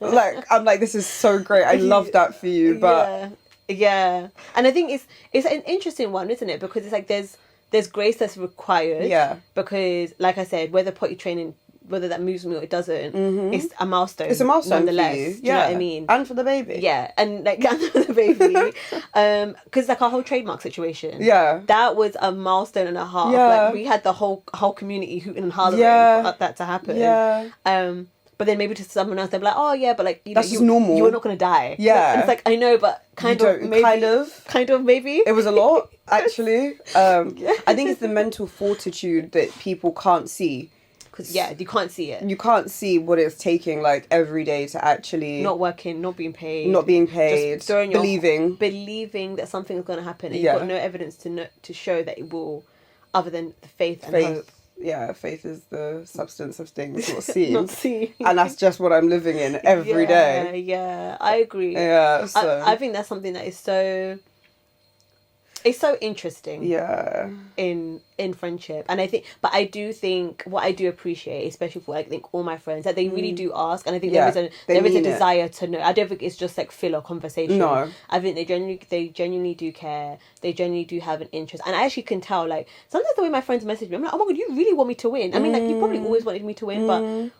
Like I'm like, this is so great. I love that for you, but. Yeah, and I think it's an interesting one, isn't it? Because it's like there's grace that's required. Because, like I said, whether potty training, whether that moves me or it doesn't, it's a milestone. It's a milestone nonetheless. For you. Do you know what I mean? And for the baby. And like and for the baby, because like our whole trademark situation. That was a milestone and a half. Like we had the whole community hooting and hollering for that to happen. But then maybe to someone else, they'll be like, oh, yeah, but like, that's just normal. You're not going to die. And it's like, I know, but kind of, maybe. It was a lot, actually. I think it's the mental fortitude that people can't see. Because, you can't see it. You can't see what it's taking, like, every day to actually... Not working, not being paid. Just believing that something is going to happen. And you've got no evidence to show that it will, other than the faith and hope. Yeah, faith is the substance of things not seen. And that's just what I'm living in every day. Yeah, I agree. Yeah, so... I think that's something that is so... It's so interesting. In friendship. And I do think, what I do appreciate, especially for, I think, all my friends, that they really do ask. And I think there is a desire to know. I don't think it's just, like, filler conversation. No. I think they genuinely do care. They genuinely do have an interest. And I actually can tell, like, sometimes the way my friends message me, I'm like, oh my God, you really want me to win. I mean, like, you probably always wanted me to win, but...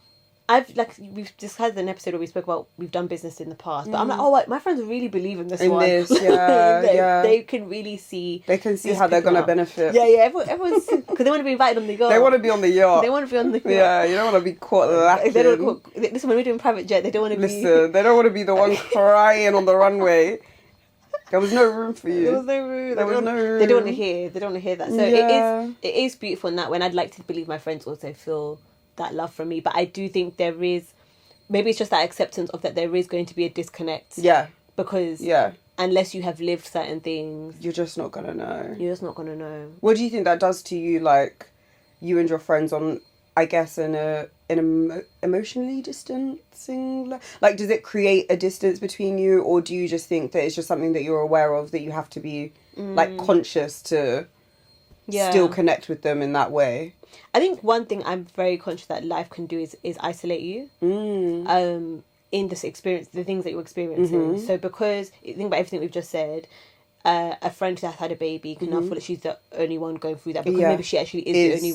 we've just had an episode where we spoke about we've done business in the past, but I'm like, oh, my friends really believe in this one. They can really see. They can see how they're gonna benefit. Everyone's because they want to be invited on the yacht. They want to be on the yacht. They want to be on the yacht. Yeah, you don't want to be caught lacking. Listen, when we're doing private jet, they don't want to be. Listen, they don't want to be the one crying on the runway. There was no room for you. There was no room. They don't want to hear. They don't want to hear that. So it is beautiful in that way, and I'd like to believe my friends also feel that love from me, but I do think maybe it's just that acceptance of that there is going to be a disconnect. Because unless you have lived certain things, you're just not gonna know. You're just not gonna know. What do you think that does to you, like, you and your friends on, I guess, emotionally distancing? Like, does it create a distance between you, or do you just think that it's just something that you're aware of, that you have to be, like, conscious to still connect with them in that way? I think one thing I'm very conscious that life can do is isolate you. In this experience, the things that you're experiencing. So because, think about everything we've just said, a friend that had a baby can now feel that she's the only one going through that, because maybe she actually is the only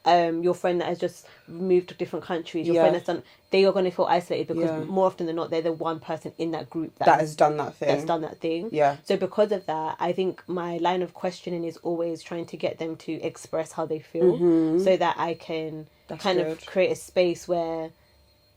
one. Your friend that has just moved to different countries, your friend that's done, they are going to feel isolated because more often than not, they're the one person in that group that has done that thing. So because of that, I think my line of questioning is always trying to get them to express how they feel, so that I can of create a space where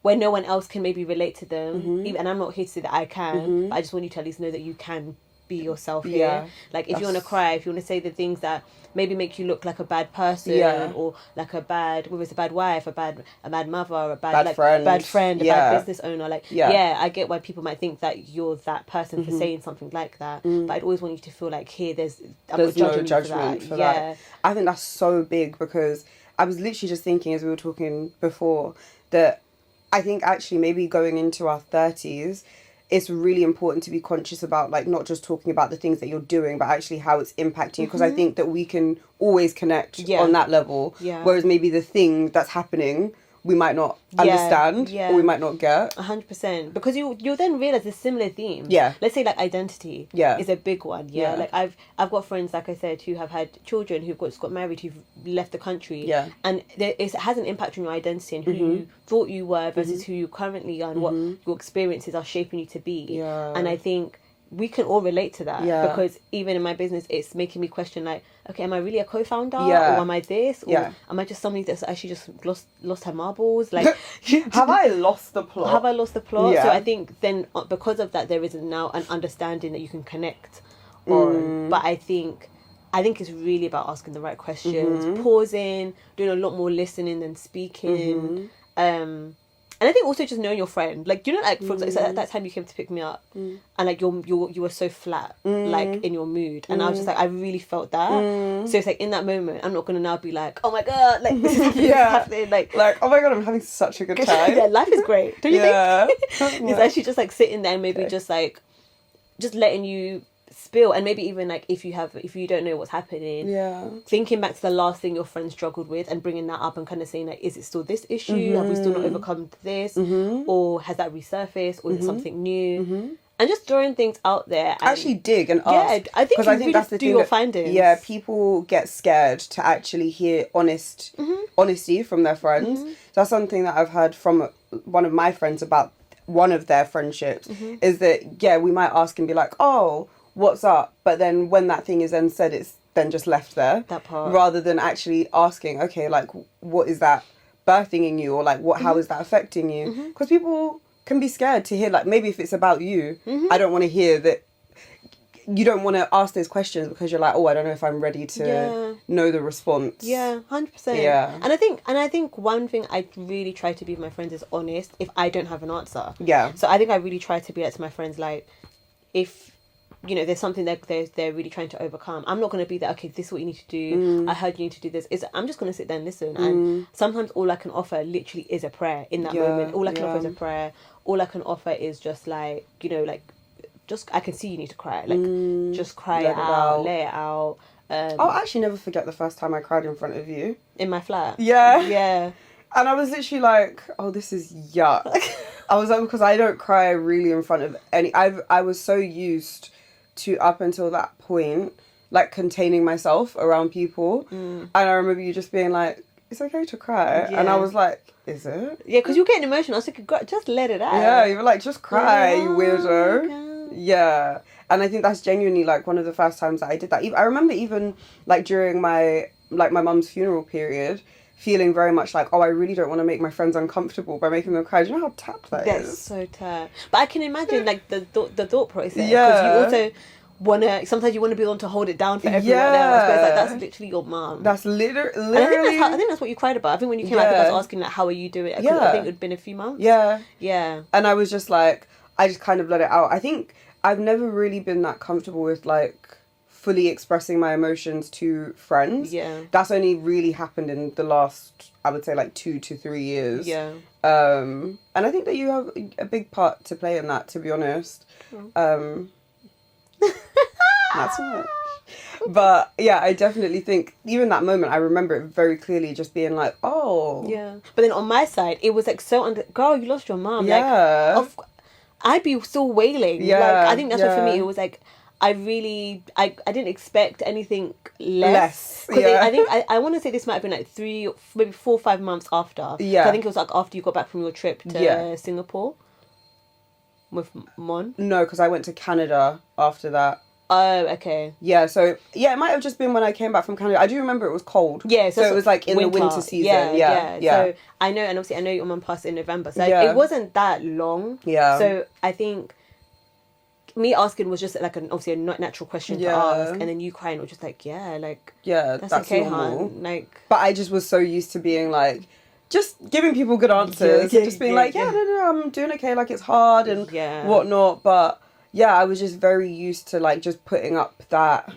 no one else can maybe relate to them. And I'm not here to say that I can, but I just want you to at least know that you can be yourself here. Like, if you want to cry, if you want to say the things that maybe make you look like a bad person, or like a bad, whether it's a bad wife, a bad mother, or a bad friend, a bad business owner, like, I get why people might think that you're that person for saying something like that, but I'd always want you to feel like, here, there's no judgment for that. I think that's so big, because I was literally just thinking, as we were talking before, that I think actually maybe going into our 30s, it's really important to be conscious about, like, not just talking about the things that you're doing, but actually how it's impacting you. Because I think that we can always connect on that level. Whereas maybe the thing that's happening, we might not understand, or we might not get. 100%. Because you'll then realise there's similar themes. Let's say, like, identity is a big one. Like, I've got friends, like I said, who have had children, who've got married, who've left the country. And it has an impact on your identity and who you thought you were versus who you currently are, and what your experiences are shaping you to be. And I think we can all relate to that, because even in my business, it's making me question, like, okay, am I really a co-founder, or am I this, or am I just somebody that's actually just lost her marbles? Like, have I lost the plot? So I think then, because of that, there is now an understanding that you can connect on. But I think it's really about asking the right questions, pausing, doing a lot more listening than speaking. And I think also just knowing your friend, like, you know, like, for example, at that time you came to pick me up, and like you were so flat, like, in your mood, and I was just like, I really felt that. So it's like, in that moment, I'm not gonna now be like, oh my god, like, this is happening, this is happening, like, oh my god, I'm having such a good time. Life is great, don't you think? It's actually just like sitting there and maybe just like, just letting you spill, and maybe even like, if you don't know what's happening, thinking back to the last thing your friend struggled with and bringing that up and kind of saying, like, is it still this issue, have we still not overcome this, or has that resurfaced, or is it something new, and just throwing things out there and actually dig and ask. I think really that's the thing, your findings. People get scared to actually hear honesty from their friends. That's something that I've heard from one of my friends about one of their friendships, is that we might ask and be like, oh, what's up, but then when that thing is then said, it's then just left there, that part, rather than actually asking, okay, like, what is that birthing in you, or like, how is that affecting you? Because people can be scared to hear, like, maybe if it's about you, I don't want to hear that. You don't want to ask those questions because you're like, oh, I don't know if I'm ready to know the response. 100%. And I think one thing I really try to be with my friends is honest if I don't have an answer. So I think I really try to be like to my friends, like, if, you know, there's something that they're really trying to overcome, I'm not going to be that, okay, this is what you need to do, I heard you need to do this. I'm just going to sit there and listen. And sometimes all I can offer literally is a prayer in that moment. All I can offer is a prayer. All I can offer is just, like, you know, like, just, I can see you need to cry. Like, just cry it out, lay it out. I'll actually never forget the first time I cried in front of you. In my flat? Yeah. And I was literally like, oh, this is yuck. I was like, because I don't cry really in front of any... I was so used to, up until that point, like, containing myself around people. And I remember you just being like, it's okay to cry. And I was like, is it? Yeah, because you're getting emotional. I was like, just let it out. Yeah, you were like, just cry, you weirdo. Okay. Yeah. And I think that's genuinely, like, one of the first times that I did that. I remember even, like, during my mum's funeral period, feeling very much like, oh, I really don't want to make my friends uncomfortable by making them cry. Do you know how tapped that is? That's so tapped. But I can imagine, like, the thought process. Because you also want to... Sometimes you want to be the one to hold it down for everyone else. But it's like, that's literally your mum. That's literally... And I think that's what you cried about. I think when you came out, I think I was asking, like, how are you doing? I think it had been a few months. Yeah. And I was just like... I just kind of let it out. I think I've never really been that comfortable with like fully expressing my emotions to friends. Yeah. That's only really happened in the last, I would say, like 2 to 3 years. Yeah. And I think that you have a big part to play in that, to be honest. Not so much. But yeah, I definitely think even that moment, I remember it very clearly, just being like, oh. Yeah. But then on my side, it was like so girl, you lost your mom. Yeah. Like, I'd be still wailing. Yeah. Like, I think that's what for me, yeah. it was like, I didn't expect anything less. Yeah. I think, I want to say this might have been like 3, maybe 4 or 5 months after. Yeah. I think it was like after you got back from your trip to Singapore with Mon. No, because I went to Canada after that. Oh, okay. Yeah, so yeah, it might have just been when I came back from Canada. I do remember it was cold. Yeah, so it was like in the winter season. Yeah. So I know, and obviously I know your mum passed in November, so Yeah. it wasn't that long. Yeah. So I think me asking was just like obviously a natural question to ask, and then you crying was just like, that's okay, normal. hon. Like, but I just was so used to being like, just giving people good answers, and just being no, I'm doing okay. Like it's hard and whatnot, but. Yeah, I was just very used to like just putting up that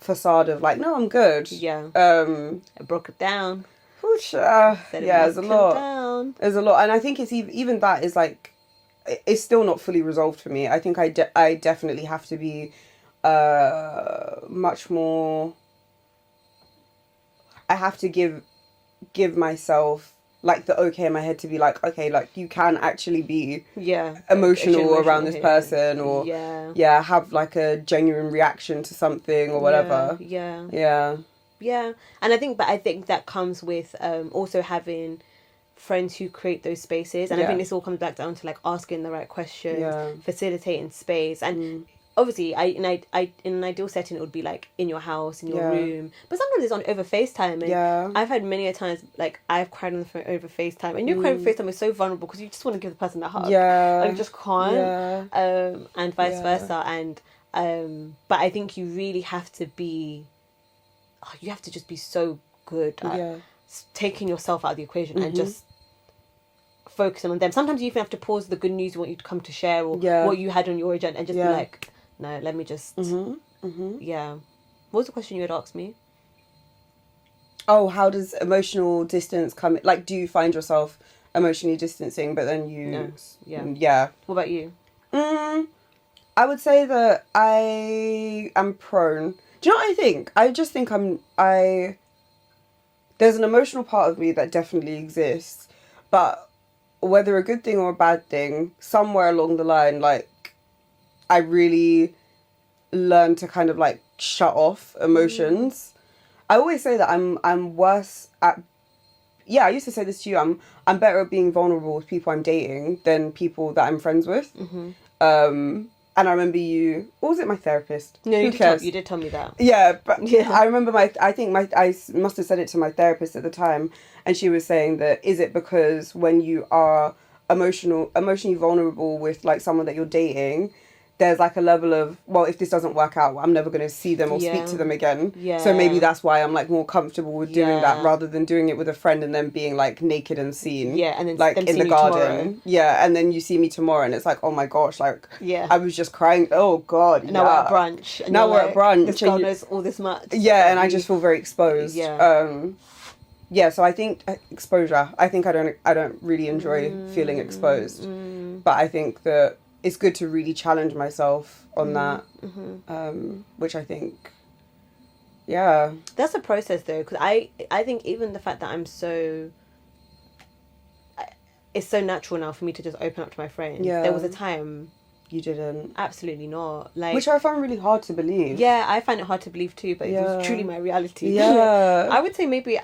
facade of like, no, I'm good. Yeah. I broke it down. There's a lot. There's a lot, and I think it's even that is like, it's still not fully resolved for me. I think I definitely have to be much more. I have to give myself like the okay in my head to be like, okay, like you can actually be emotional around this person, or have like a genuine reaction to something or whatever. And I think that comes with also having friends who create those spaces, and I think this all comes back down to like asking the right questions, facilitating space, and obviously, in an ideal setting, it would be like in your house, in your room. But sometimes it's over FaceTime. And I've had many a times, like, I've cried on the phone over FaceTime. And you crying over FaceTime is so vulnerable because you just want to give the person a hug. Like, you just can't. And vice versa. And, but I think you really have to be, you have to just be so good at taking yourself out of the equation and just focusing on them. Sometimes you even have to pause the good news you want you to come to share, or what you had on your agenda, and just be like, no, let me just what was the question you had asked me? Oh, how does emotional distance come, like, do you find yourself emotionally distancing, but then you What about you? I would say that I am prone. Do you know what I think? I just think there's an emotional part of me that definitely exists, but whether a good thing or a bad thing, somewhere along the line, like, I really learned to kind of like shut off emotions. I always say that I'm worse at. Yeah, I used to say this to you. I'm better at being vulnerable with people I'm dating than people that I'm friends with. And I remember you. Or was it my therapist? No, you did tell me that. Yeah, but I remember I must have said it to my therapist at the time, and she was saying that, is it because when you are emotionally vulnerable with like someone that you're dating, there's like a level of, well, if this doesn't work out, I'm never going to see them or speak to them again. So maybe that's why I'm like more comfortable with doing that rather than doing it with a friend and then being like naked and seen. And then like in the garden. Tomorrow. And then you see me tomorrow and it's like, oh my gosh, like I was just crying. Oh God. And now we're at brunch. And now we're at brunch. This girl knows all this much. And I just feel very exposed. So I think exposure. I think I don't really enjoy feeling exposed, but I think that it's good to really challenge myself on that, which I think, that's a process though, because I think even the fact that it's so natural now for me to just open up to my friends. There was a time you didn't. Absolutely not. Like, which I find really hard to believe. I find it hard to believe too, but it was truly my reality. I would say maybe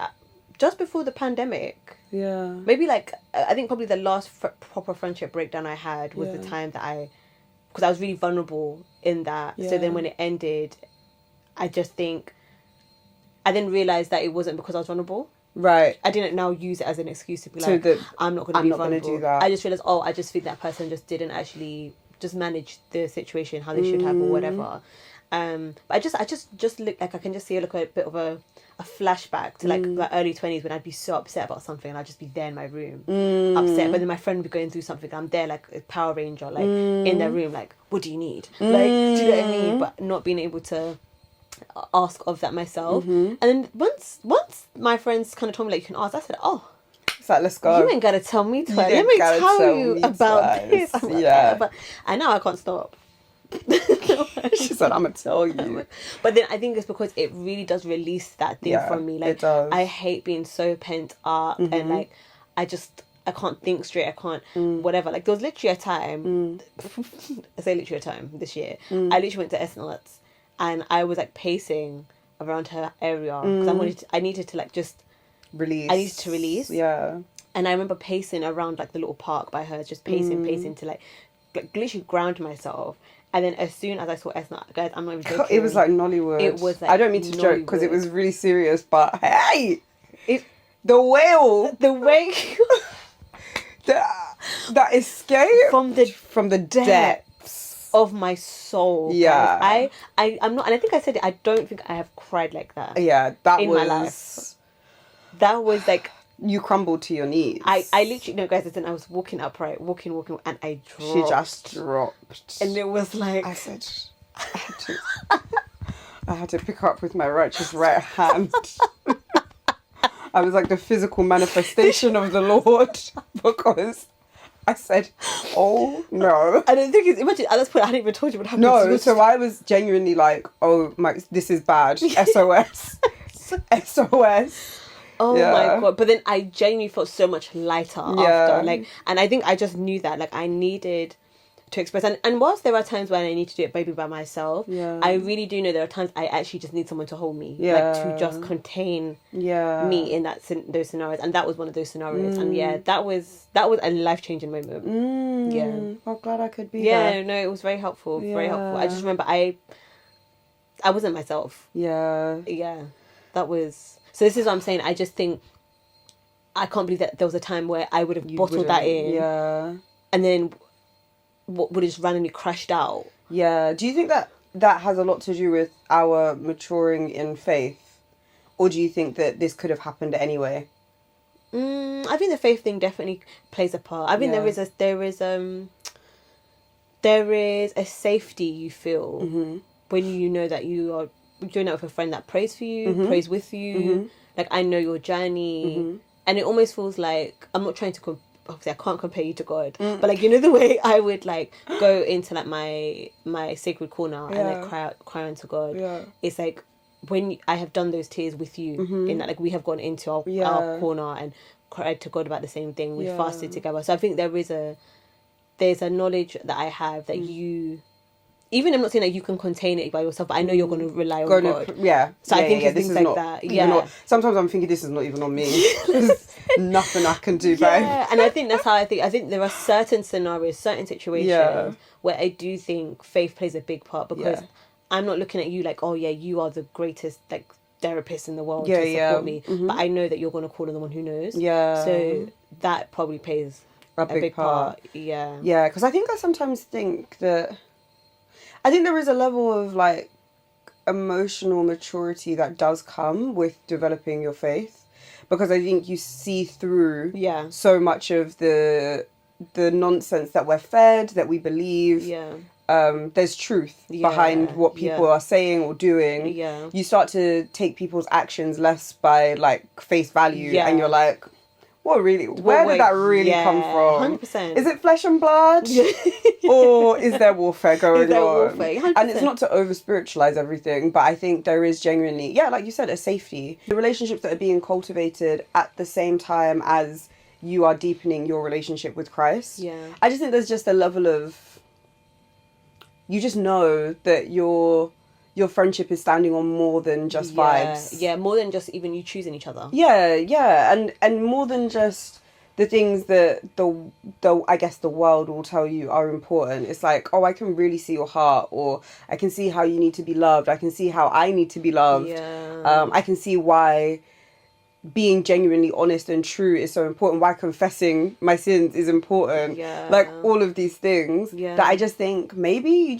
just before the pandemic. Maybe like, I think probably the last proper friendship breakdown I had was the time that because I was really vulnerable in that. So then when it ended, I just think, I didn't realise that it wasn't because I was vulnerable. Right. I didn't now use it as an excuse to be like, I'm not going to be vulnerable. I'm not going to do that. I just realised, I just think that person just didn't actually just manage the situation how they should have or whatever. But I just look like I can just see a bit of a a flashback to like my early 20s when I'd be so upset about something and I'd just be there in my room upset, but then my friend would be going through something, I'm there like a Power Ranger, like in their room, like, what do you need? Like, do you know what I mean? But not being able to ask of that myself. And then once my friends kind of told me like you can ask, I said, oh, it's like, let's go. You ain't gotta tell me twice. Let me tell you about this. But I know I can't stop. She said, I'm gonna tell you. But then I think it's because it really does release that thing from me. Like, it does. I hate being so pent up and like I can't think straight. I can't whatever. Like, there was literally a time I say literally a time this year, I literally went to Esnarts and I was like pacing around her area because I needed to like just release. I needed to release. Yeah. And I remember pacing around like the little park by her, just pacing to like literally ground myself. And then as soon as I saw Esnat, guys, I'm not even joking. It was like Nollywood. It was like I don't mean to joke because it was really serious, but hey, the whale, that escape from the depths of my soul. Yeah, guys. I'm not, and I think I said it. I don't think I have cried like that. Yeah, that in was my life. That was like. You crumbled to your knees. I literally, no guys, listen, I was walking upright, walking, and I dropped. She just dropped. And it was like... I said, I had to pick her up with my righteous right hand. I was like the physical manifestation of the Lord because I said, oh no. I don't think it's, imagine, at this point, I hadn't even told you what happened. No, so I was genuinely like, oh my, this is bad. SOS. SOS. Oh my God. But then I genuinely felt so much lighter after. Like, and I think I just knew that, like, I needed to express. And whilst there are times when I need to do it maybe by myself, I really do know there are times I actually just need someone to hold me. Like, to just contain me in those scenarios. And that was one of those scenarios. And that was a life-changing moment. Yeah. I'm glad I could be there. Yeah, no, it was very helpful. Very helpful. I just remember I wasn't myself. Yeah. Yeah. That was... So this is what I'm saying. I just think I can't believe that there was a time where I would have bottled that in. Yeah. And then would have just randomly crashed out. Yeah. Do you think that has a lot to do with our maturing in faith? Or do you think that this could have happened anyway? I think the faith thing definitely plays a part. I think there is a safety you feel when you know that you are doing it with a friend that prays for you, prays with you. Like, I know your journey. And it almost feels like, I'm not trying to, obviously I can't compare you to God, but like, you know, the way I would like go into like my sacred corner and like cry unto God. It's like, when I have done those tears with you, in that like we have gone into our corner and cried to God about the same thing. We fasted together. So I think there's a knowledge that I have that you... Even I'm not saying that you can contain it by yourself, but I know you're going to rely on God. So I think it's things like that. Yeah. Sometimes I'm thinking this is not even on me. There's nothing I can do, babe. Yeah, and I think that's how I think. I think there are certain scenarios, certain situations where I do think faith plays a big part because I'm not looking at you like, oh yeah, you are the greatest like therapist in the world to support me. But I know that you're going to call on the one who knows. Yeah. So that probably plays a big part. Yeah. Yeah, because I think I sometimes think that... I think there is a level of like emotional maturity that does come with developing your faith, because I think you see through so much of the nonsense that we're fed, that we believe. There's truth behind what people are saying or doing. You start to take people's actions less by like face value, and you're like, what really? Where did that really come from? 100%. Is it flesh and blood, or is there warfare going on? And it's not to over spiritualize everything, but I think there is genuinely, like you said, a safety. The relationships that are being cultivated at the same time as you are deepening your relationship with Christ. I just think there's just a level of, you just know that your friendship is standing on more than just vibes. Yeah, more than just even you choosing each other. And more than just the things that the I guess the world will tell you are important. It's like, oh, I can really see your heart, or I can see how you need to be loved. I can see how I need to be loved. I can see why being genuinely honest and true is so important, why confessing my sins is important. Like all of these things that I just think maybe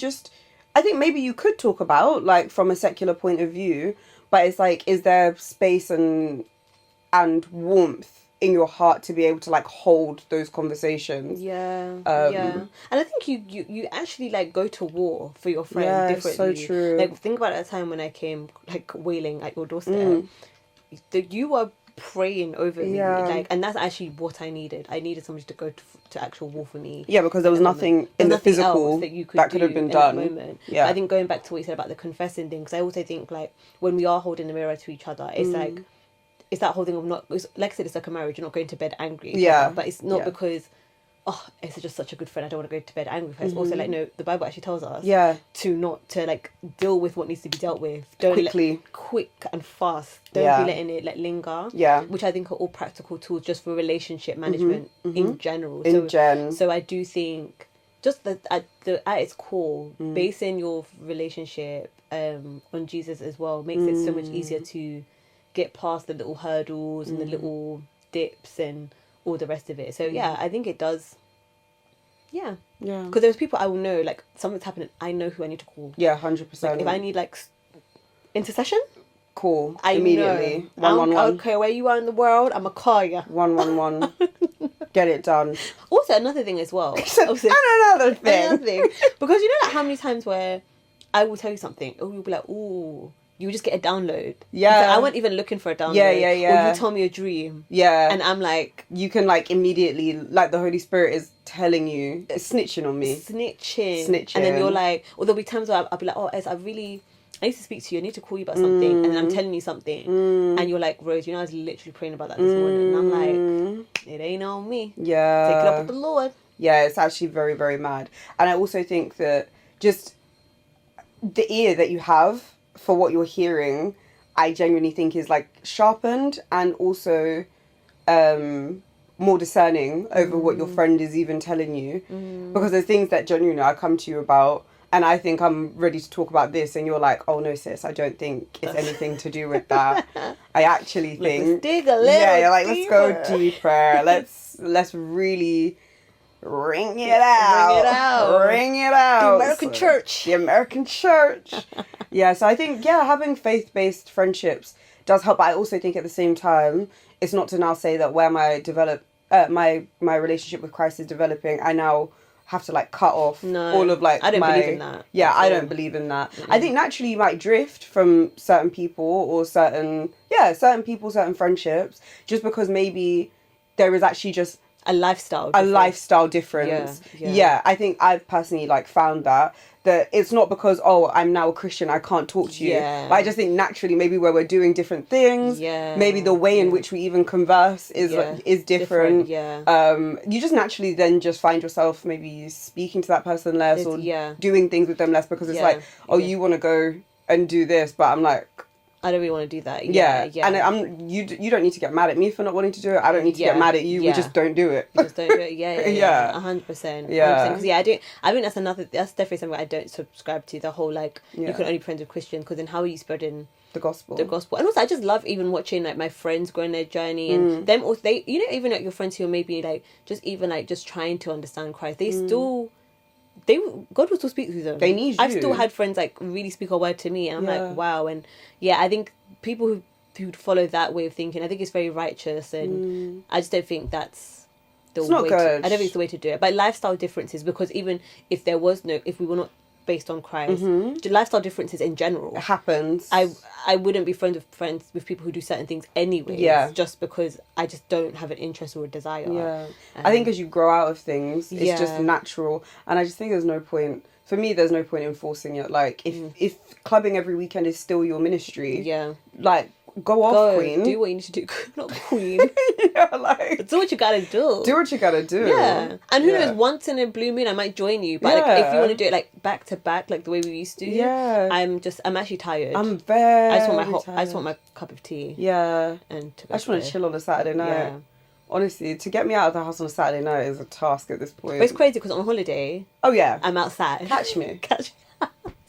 you could talk about, like, from a secular point of view, but it's like, is there space and warmth in your heart to be able to like hold those conversations? And I think you actually like go to war for your friend differently. So true. Like, think about that time when I came like wailing at your doorstep. You were praying over me, like, and that's actually what I needed. I needed somebody to go to actual war for me. Yeah, because there was nothing in the physical that you could have been in done. That moment. Yeah, but I think going back to what you said about the confessing thing, because I also think like when we are holding the mirror to each other, it's like, it's that whole thing of not, like I said, it's like a marriage. You're not going to bed angry. But it's not because, oh, it's just such a good friend, I don't want to go to bed angry with her. It's also like, no, the Bible actually tells us to like deal with what needs to be dealt with. Don't quick and fast. Don't be letting it like linger. Yeah. Which I think are all practical tools just for relationship management in general. So I do think just that at its core, basing your relationship on Jesus as well makes it so much easier to get past the little hurdles and the little dips and all the rest of it. So I think it does. Because there's people I will know, like, something's happening, I know who I need to call. 100%. Like, if I need like intercession, call immediately. 111. Okay, where you are in the world, I'm a call you. 111. Get it done. Also, another thing as well. Another thing. Because you know, like, how many times where I will tell you something, or you'll be like, ooh, you just get a download. Yeah. So I wasn't even looking for a download. Yeah. Or you tell me a dream. Yeah. And I'm like... You can, like, immediately... Like, the Holy Spirit is telling you... It's snitching on me. Snitching. And then you're like... Or there'll be times where I'll be like, oh, Ez, I need to speak to you. I need to call you about something. And then I'm telling you something. And you're like, Rose, you know, I was literally praying about that this morning. And I'm like, it ain't on me. Yeah. Take it up with the Lord. Yeah, it's actually very, very mad. And I also think that just the ear that you have for what you're hearing, I genuinely think is like sharpened and also more discerning over what your friend is even telling you. Because there's things that genuinely I come to you about and I think I'm ready to talk about this and you're like, oh no sis, I don't think it's anything to do with that. I actually think let's dig a little you're like, deeper. Let's go deeper. Let's really ring it out. The American church. Yeah, so I think, having faith-based friendships does help. But I also think at the same time, it's not to now say that where my relationship with Christ is developing, I now have to like cut off all of like I don't believe in that. Yeah, I don't believe in that. I think naturally you might drift from certain people or certain friendships just because maybe there is actually just a lifestyle difference. Yeah, I think I've personally like found that it's not because I'm now a Christian, I can't talk to you. But I just think naturally maybe where we're doing different things, maybe the way in which we even converse is different. You just naturally then just find yourself maybe speaking to that person less or doing things with them less because it's like, you want to go and do this, but I'm like, I don't really want to do that. And you don't need to get mad at me for not wanting to do it. I don't need to get mad at you. We just don't do it. 100%. Yeah. Because I think that's definitely something I don't subscribe to. The whole like you can only be friends with Christians because then how are you spreading the gospel? And also I just love even watching like my friends growing their journey and them. Also, they, you know, even like your friends who are maybe like just trying to understand Christ. They still. God will still speak to them. They need you. I've still had friends like really speak a word to me and I'm like, wow. And I think people who follow that way of thinking, I think it's very righteous and I just don't think that's the way I don't think it's the way to do it. But lifestyle differences, because even if we were not based on Christ, lifestyle differences in general it happens. I wouldn't be friends with people who do certain things anyways, just because I just don't have an interest or a desire. I think as you grow out of things, it's just natural, and I just think there's no point in forcing it. Like if clubbing every weekend is still your ministry, like go off, queen. Do what you need to do. Not queen. Like do what you gotta do. Do what you gotta do. Yeah. And who knows, once in a blue moon I might join you. But like, if you want to do it like back to back, like the way we used to, I'm actually tired. I'm very I just want my cup of tea. Yeah. And I just want to chill on a Saturday night. Yeah. Honestly, to get me out of the house on a Saturday night is a task at this point. But it's crazy because on holiday, I'm outside. Catch me.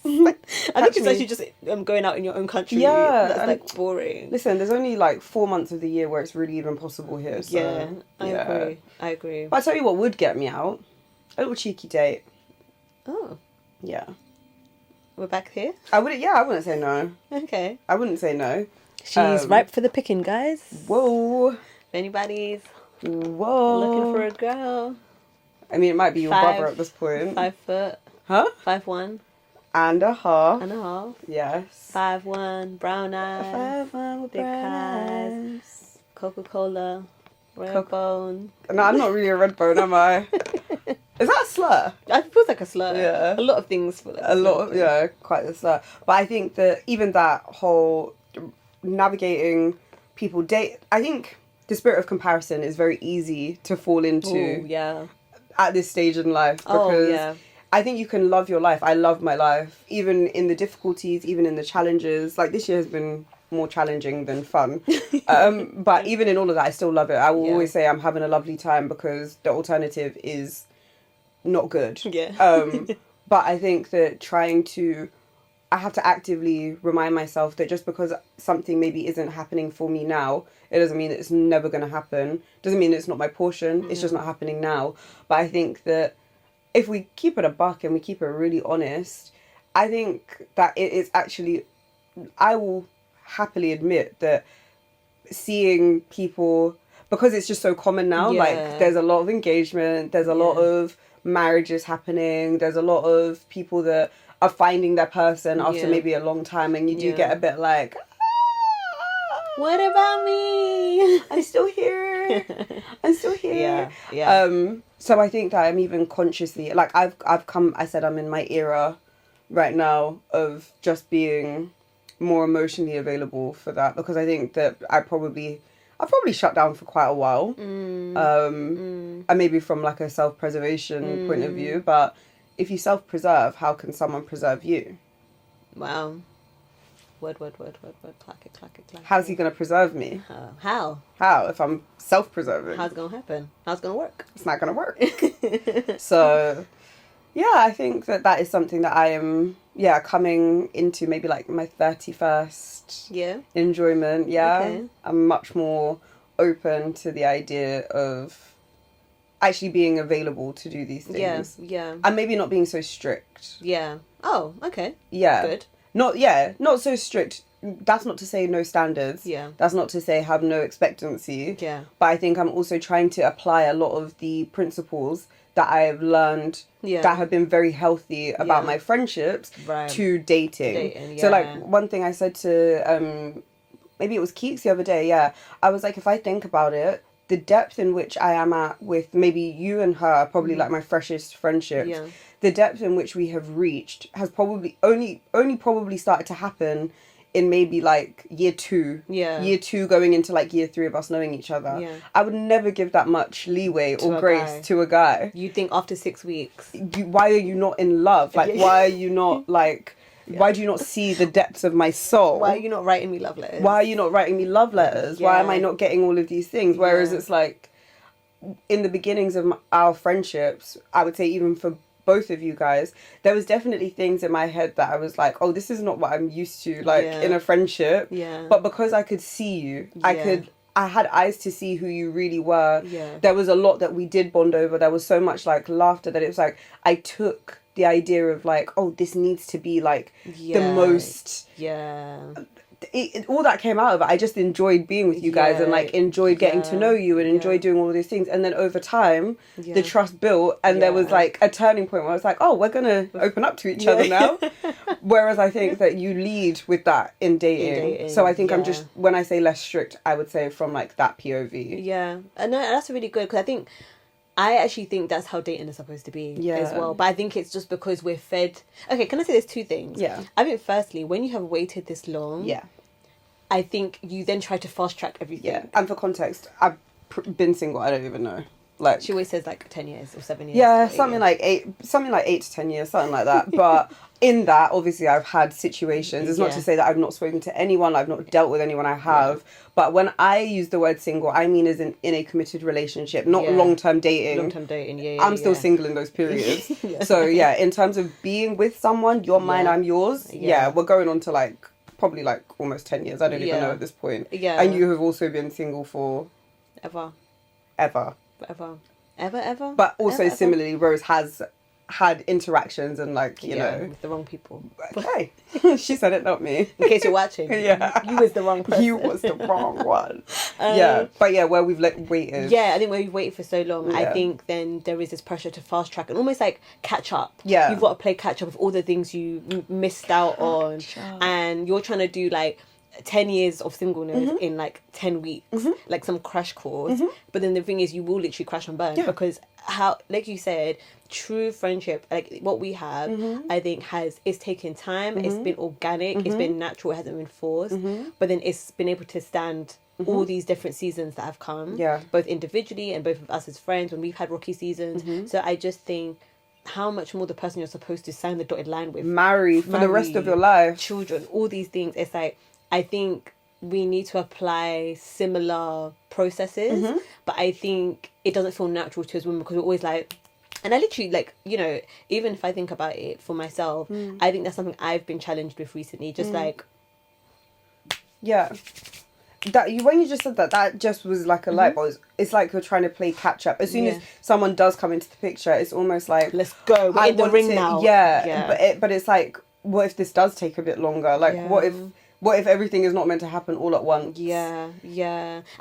I think it's actually just going out in your own country. That's like boring. Listen, there's only like 4 months of the year where it's really even possible here. So, I agree. But I tell you what would get me out: a little cheeky date. Oh, yeah. We're back here. I wouldn't say no. Okay. I wouldn't say no. She's ripe for the picking, guys. Whoa. If anybody's Whoa. looking for a girl. I mean, it might be your brother at this point. 5 foot. Huh? 5'1" and a half. and a half. Yes. 5'1", brown eyes. 5'1" with big brown eyes. Coca-Cola, red bone. No, I'm not really a red bone, am I? Is that a slur? It feels like a slur. Yeah. A lot of things feel like A lot, yeah, quite a slur. But I think that even that whole navigating people I think the spirit of comparison is very easy to fall into. Ooh, yeah. At this stage in life, because I think you can love your life. I love my life, even in the difficulties, even in the challenges. Like, this year has been more challenging than fun. But even in all of that, I still love it. I will always say I'm having a lovely time, because the alternative is not good. Yeah. But I think that I have to actively remind myself that just because something maybe isn't happening for me now, it doesn't mean that it's never going to happen. Doesn't mean it's not my portion. It's just not happening now. But I think that if we keep it a buck and we keep it really honest, I think that it is actually, I will happily admit that seeing people, because it's just so common now, like there's a lot of engagement, there's a lot of marriages happening, there's a lot of people that are finding their person after maybe a long time, and you do get a bit like, what about me? I'm still here. I'm still here. Yeah. So I think that I'm even consciously, like, I've come, I said I'm in my era right now of just being more emotionally available for that, because I think that I've probably shut down for quite a while. And maybe from like a self-preservation point of view, but if you self-preserve, how can someone preserve you? Wow. Word. Clack it. How's he going to preserve me? How? If I'm self-preserving? How's it going to happen? How's it going to work? It's not going to work. So, yeah, I think that is something that I am, coming into maybe like my 31st enjoyment. Yeah. Okay. I'm much more open to the idea of actually being available to do these things. Yeah. And maybe not being so strict. Yeah. Oh, okay. Yeah. Good. Not so strict. That's not to say no standards. Yeah. That's not to say have no expectancy. Yeah. But I think I'm also trying to apply a lot of the principles that I have learned that have been very healthy about my friendships to dating. So like one thing I said to maybe it was Keeks the other day, I was like, if I think about it, the depth in which I am at with maybe you and her, probably like my freshest friendships, the depth in which we have reached has probably only probably started to happen in maybe like year 2. Year 2 going into like year 3 of us knowing each other. I would never give that much leeway or grace to a guy. You think after 6 weeks? Why are you not in love? Like, why are you not like... Why do you not see the depths of my soul? Why are you not writing me love letters? Why are you not writing me love letters? Why am I not getting all of these things? Whereas it's like, in the beginnings of our friendships, I would say even for both of you guys, there was definitely things in my head that I was like, oh, this is not what I'm used to, like, in a friendship. But because I could see you, I had eyes to see who you really were. There was a lot that we did bond over. There was so much, like, laughter that it was like, I took the idea of like, oh, this needs to be like the most all that came out of it. I just enjoyed being with you guys and like enjoyed getting to know you and enjoyed doing all of these things, and then over time the trust built, and there was like a turning point where I was like, oh, we're gonna open up to each other now. Whereas I think that you lead with that in dating. So I think I'm just, when I say less strict, I would say from like that POV. And that's really good, because I actually think that's how dating is supposed to be as well. But I think it's just because we're fed... Okay, can I say there's 2 things? I think firstly, when you have waited this long, I think you then try to fast track everything. And for context, I've been single, I don't even know. Like, she always says like 10 years or 7 years. Yeah, something like 8 to 10 years, something like that. But in that, obviously, I've had situations. It's not to say that I've not spoken to anyone, I've not dealt with anyone, I have. But when I use the word single, I mean as in a committed relationship, not long-term dating. Long-term dating, I'm still single in those periods. So, in terms of being with someone, you're mine, I'm yours. We're going on to like, probably like almost 10 years. I don't even know at this point. And you have also been single for... Ever. Ever. But also similarly, Rose has had interactions and like, you know. With the wrong people. Hey, she said it, not me. In case you're watching. Yeah. You was the wrong person. You was the wrong one. Yeah. But yeah, where we've waited. Yeah, I think where we've waited for so long, I Yeah. think then there is this pressure to fast track and almost like catch up. Yeah. You've got to play catch up with all the things you missed out on. And you're trying to do like 10 years of singleness in like 10 weeks, like some crash course. But then the thing is, you will literally crash and burn because how, like you said, true friendship, like what we have, I think it's taken time, it's been organic, it's been natural, it hasn't been forced, but then it's been able to stand all these different seasons that have come, both individually and both of us as friends when we've had rocky seasons. So I just think how much more the person you're supposed to sign the dotted line with, Marry for the rest of your life, children, all these things, it's like, I think we need to apply similar processes, but I think it doesn't feel natural to us women because we're always like, and I literally like, you know, even if I think about it for myself, I think that's something I've been challenged with recently, just like, that you, when you just said that just was like a light bulb. It's like you're trying to play catch up. As soon as someone does come into the picture, it's almost like, let's go, we're in the ring now. But it's like, what if this does take a bit longer? Like, what if everything is not meant to happen all at once? Yeah.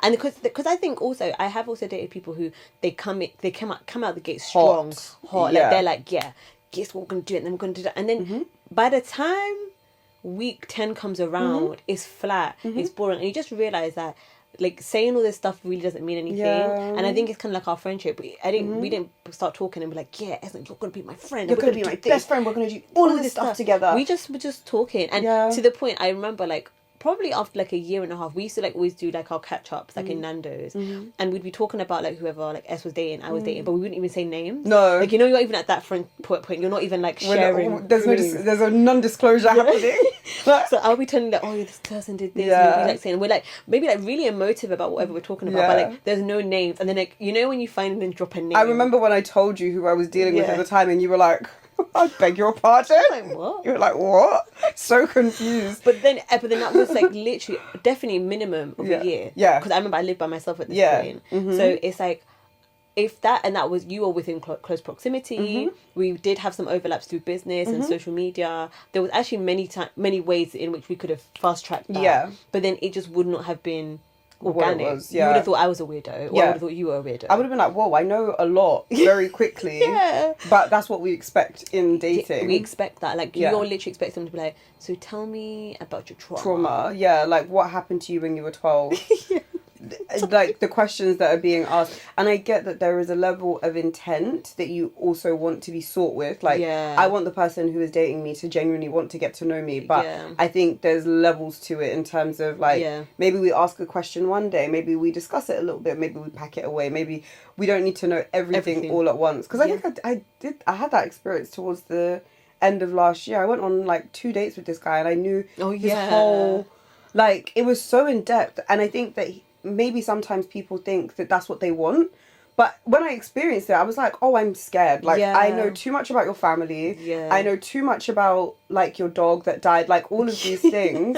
And because I think also, I have also dated people who they come out the gate strong, hot. Like they're like, guess what we're gonna do, and then we're gonna do that, and then by the time week 10 comes around, it's flat, it's boring, and you just realize that like saying all this stuff really doesn't mean anything. And I think it's kind of like our friendship. We didn't start talking and be like, Esme, you're gonna be my friend, you're gonna be my best friend, we're gonna do all of this stuff together. We're just talking, and to the point, I remember like probably after like a year and a half, we used to like always do like our catch ups like in Nando's, and we'd be talking about like whoever like S was dating, I was dating, but we wouldn't even say names. No, like, you know, you're even at that point, you're not even like sharing. There's a non-disclosure happening. So I'll be telling that, this person did this, and we'll be like saying, we're like maybe like really emotive about whatever we're talking about, but like there's no names, and then like, you know, when you find and then drop a name. I remember when I told you who I was dealing with at the time, and you were like, I beg your pardon. Like, what? You were like, what? So confused. But then that was like literally definitely minimum of a year. Yeah. Because I remember I lived by myself at this point. So it's like, if that was you were within close proximity, we did have some overlaps through business and social media. There was actually many ways in which we could have fast tracked that. Yeah. But then it just would not have been organic. You would have thought I was a weirdo, or I would have thought you were a weirdo. I would have been like, whoa, I know a lot very quickly. But that's what we expect in dating. We expect that. Like, you're literally expect them to be like, so tell me about your trauma. Yeah, like what happened to you when you were 12. Like the questions that are being asked, and I get that there is a level of intent that you also want to be sought with. Like, I want the person who is dating me to genuinely want to get to know me, but I think there's levels to it in terms of like, maybe we ask a question one day, maybe we discuss it a little bit, maybe we pack it away, maybe we don't need to know everything all at once. Because I think I had that experience towards the end of last year. I went on like 2 dates with this guy, and I knew his whole, like, it was so in depth, and I think that maybe sometimes people think that that's what they want, but when I experienced it, I was like, oh, I'm scared. Like, I know too much about your family. I know too much about like your dog that died, like all of these things.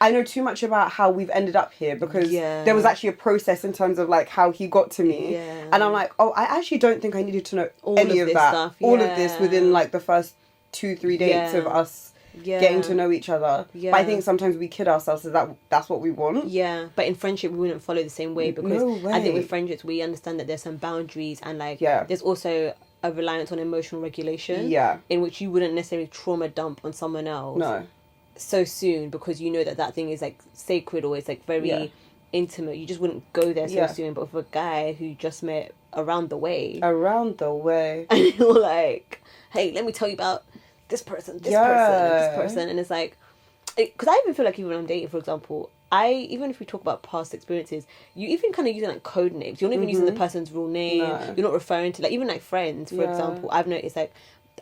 I know too much about how we've ended up here, because there was actually a process in terms of like how he got to me, and I'm like, oh, I actually don't think I needed to know any of that stuff, all of this within like the first 2-3 dates of us getting to know each other. But I think sometimes we kid ourselves that that's what we want. But in friendship we wouldn't follow the same way, because I think with friendships we understand that there's some boundaries, and like there's also a reliance on emotional regulation in which you wouldn't necessarily trauma dump on someone else so soon, because you know that thing is like sacred, or it's like very intimate. You just wouldn't go there so soon. But with a guy who you just met around the way and you're like, hey, let me tell you about this person, this person, and it's like, because I even feel like even when I'm dating, for example, even if we talk about past experiences, you even kind of using like code names. You're not even using the person's real name. You're not referring to, like, even like friends, for example. I've noticed, like,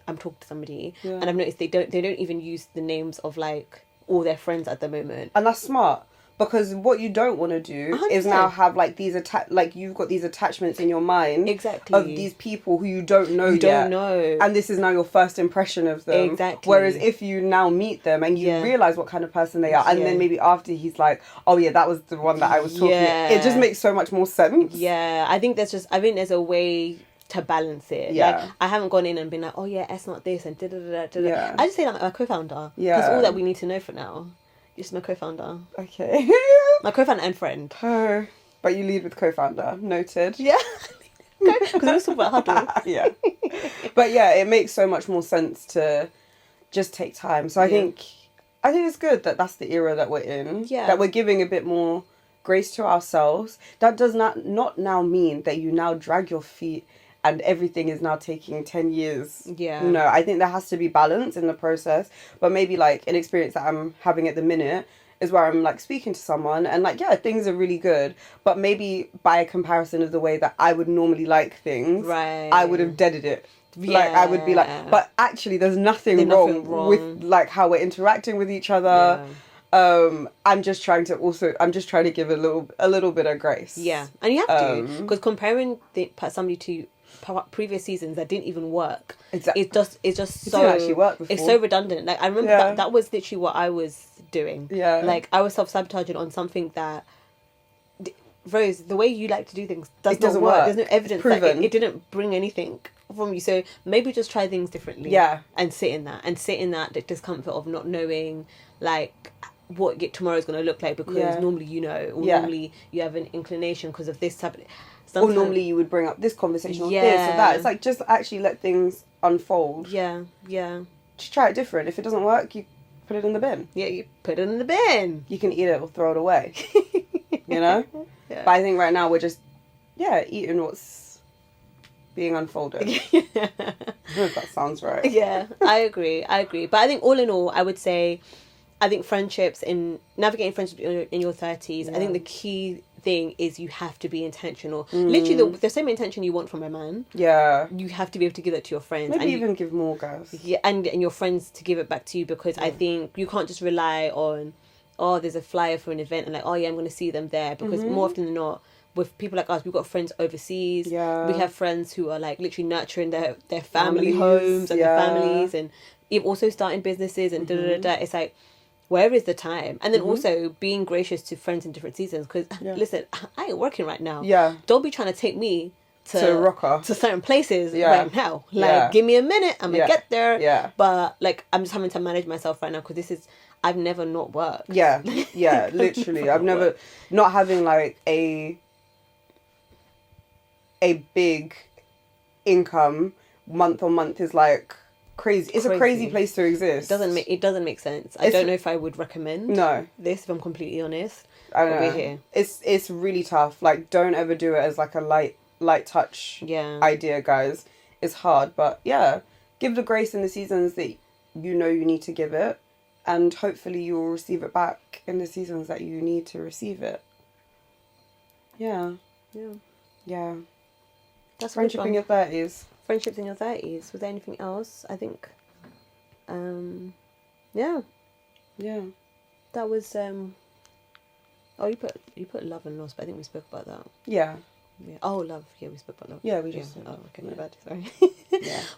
I'm talking to somebody and I've noticed they don't even use the names of like all their friends at the moment, and that's smart. Because what you don't want to do 100%. Is now have like these like you've got these attachments in your mind of these people who you don't know yet. And this is now your first impression of them. Whereas if you now meet them and you realise what kind of person they are, and then maybe after he's like, oh yeah, that was the one that I was talking about, it just makes so much more sense. I think there's a way to balance it. Yeah. Like, I haven't gone in and been like, oh yeah, S not this and da-da-da-da-da. Yeah. I just say like my co-founder. Yeah. That's all that we need to know for now. Just my co-founder. Okay. My co-founder and friend. Oh, but you lead with co-founder. Noted. Yeah. Because we also talk about Huddle. Yeah. But yeah, it makes so much more sense to just take time. So I think it's good that that's the era that we're in. Yeah. That we're giving a bit more grace to ourselves. That does not now mean that you now drag your feet and everything is now taking 10 years. Yeah. No, I think there has to be balance in the process. But maybe like an experience that I'm having at the minute is where I'm like speaking to someone and like, yeah, things are really good. But maybe by a comparison of the way that I would normally like things, Right. I would have deaded it. Like I would be like, but actually there's nothing wrong with like how we're interacting with each other. Yeah. I'm just trying to give a little bit of grace. Yeah, and you have to, because comparing somebody to previous seasons that didn't even work, exactly, it's just so didn't actually work before. It's so redundant. Like I remember that was literally what I was doing. Yeah, like I was self-sabotaging on something that, Rose, the way you like to do things doesn't work. There's no evidence that it didn't bring anything from you. So maybe just try things differently. Yeah, and sit in that discomfort of not knowing like what tomorrow's going to look like, because normally normally you have an inclination because of this type of. Or normally you would bring up this conversation or this or that. It's like just actually let things unfold. Yeah. Just try it different. If it doesn't work, you put it in the bin. Yeah, you put it in the bin. You can eat it or throw it away. You know? Yeah. But I think right now we're just, eating what's being unfolded. I don't know if that sounds right. Yeah, I agree. But I think all in all, I would say, I think navigating friendships in your 30s, I think the key thing is you have to be intentional. Literally, the same intention you want from a man. Yeah. You have to be able to give that to your friends. Maybe even give more, guys. Yeah, and your friends to give it back to you, because I think you can't just rely on, there's a flyer for an event and like, I'm going to see them there, because more often than not, with people like us, we've got friends overseas. Yeah. We have friends who are like literally nurturing their family homes and their families, and also starting businesses and It's like, where is the time? And then also being gracious to friends in different seasons, because listen, I ain't working right now. Yeah. Don't be trying to take me to certain places right now. Like, give me a minute, I'm gonna get there. Yeah. But like, I'm just having to manage myself right now, because I've never not worked. Yeah. Yeah. Literally, I've never not having like a big income month on month is like crazy. It's a crazy place to exist. It doesn't make sense. I don't know if I would recommend this, if I'm completely honest. I don't know. Here. It's really tough. Like, don't ever do it as like a light touch idea, guys. It's hard, but give the grace in the seasons that you need to give it, and hopefully you'll receive it back in the seasons that you need to receive it. Yeah. That's friendship in your 30s. Friendships in your 30s. Was there anything else? I think, yeah. That was, you put love and loss, but I think we spoke about that. Yeah. Oh, love. Yeah, we spoke about love. Yeah, we just. Oh, okay, my bad. Sorry.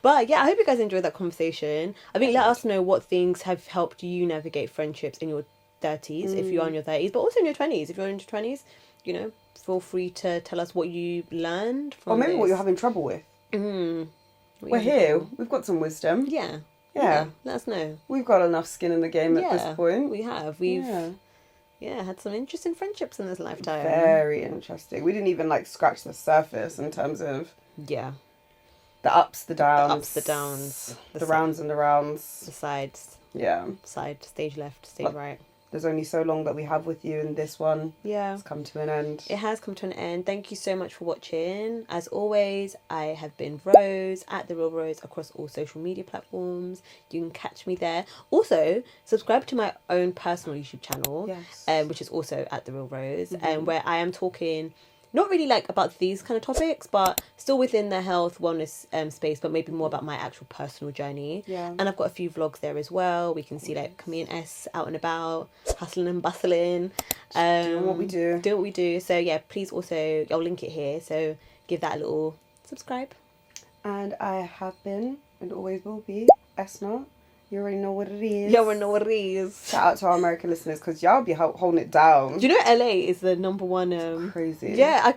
But I hope you guys enjoyed that conversation. I think let us know what things have helped you navigate friendships in your 30s, if you are in your 30s, but also in your 20s. If you're in your 20s, feel free to tell us what you learned from. Or maybe what you're having trouble with. We're here. We've got some wisdom. Yeah. Let us know. We've got enough skin in the game at this point. We have. We've had some interesting friendships in this lifetime. Very interesting. We didn't even scratch the surface in terms of the ups, the downs, the rounds and the rounds, the sides. Side, stage left, stage right. There's only so long that we have with you, and this one has come to an end. It has come to an end. Thank you so much for watching. As always, I have been Rose, at The Real Rose, across all social media platforms. You can catch me there. Also, subscribe to my own personal YouTube channel, which is also at The Real Rose, where I am talking not really about these kind of topics, but still within the health wellness space, but maybe more about my actual personal journey. And I've got a few vlogs there as well. We can see me and S out and about, hustling and bustling, doing what we do. So please also, I'll link it here, so give that a little subscribe. And I have been and always will be Esna. You already know what it is. Shout out to our American listeners, because y'all be holding it down. Do you know LA is the number one... crazy. Yeah, LA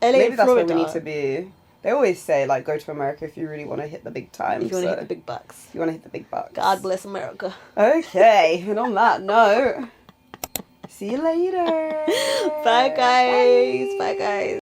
maybe and that's Florida. where we need to be. They always say, like, go to America if you really want to hit the big time. If you want to hit the big bucks. If you want to hit the big bucks. God bless America. Okay, and on that note, see you later. Bye, guys. Bye, guys.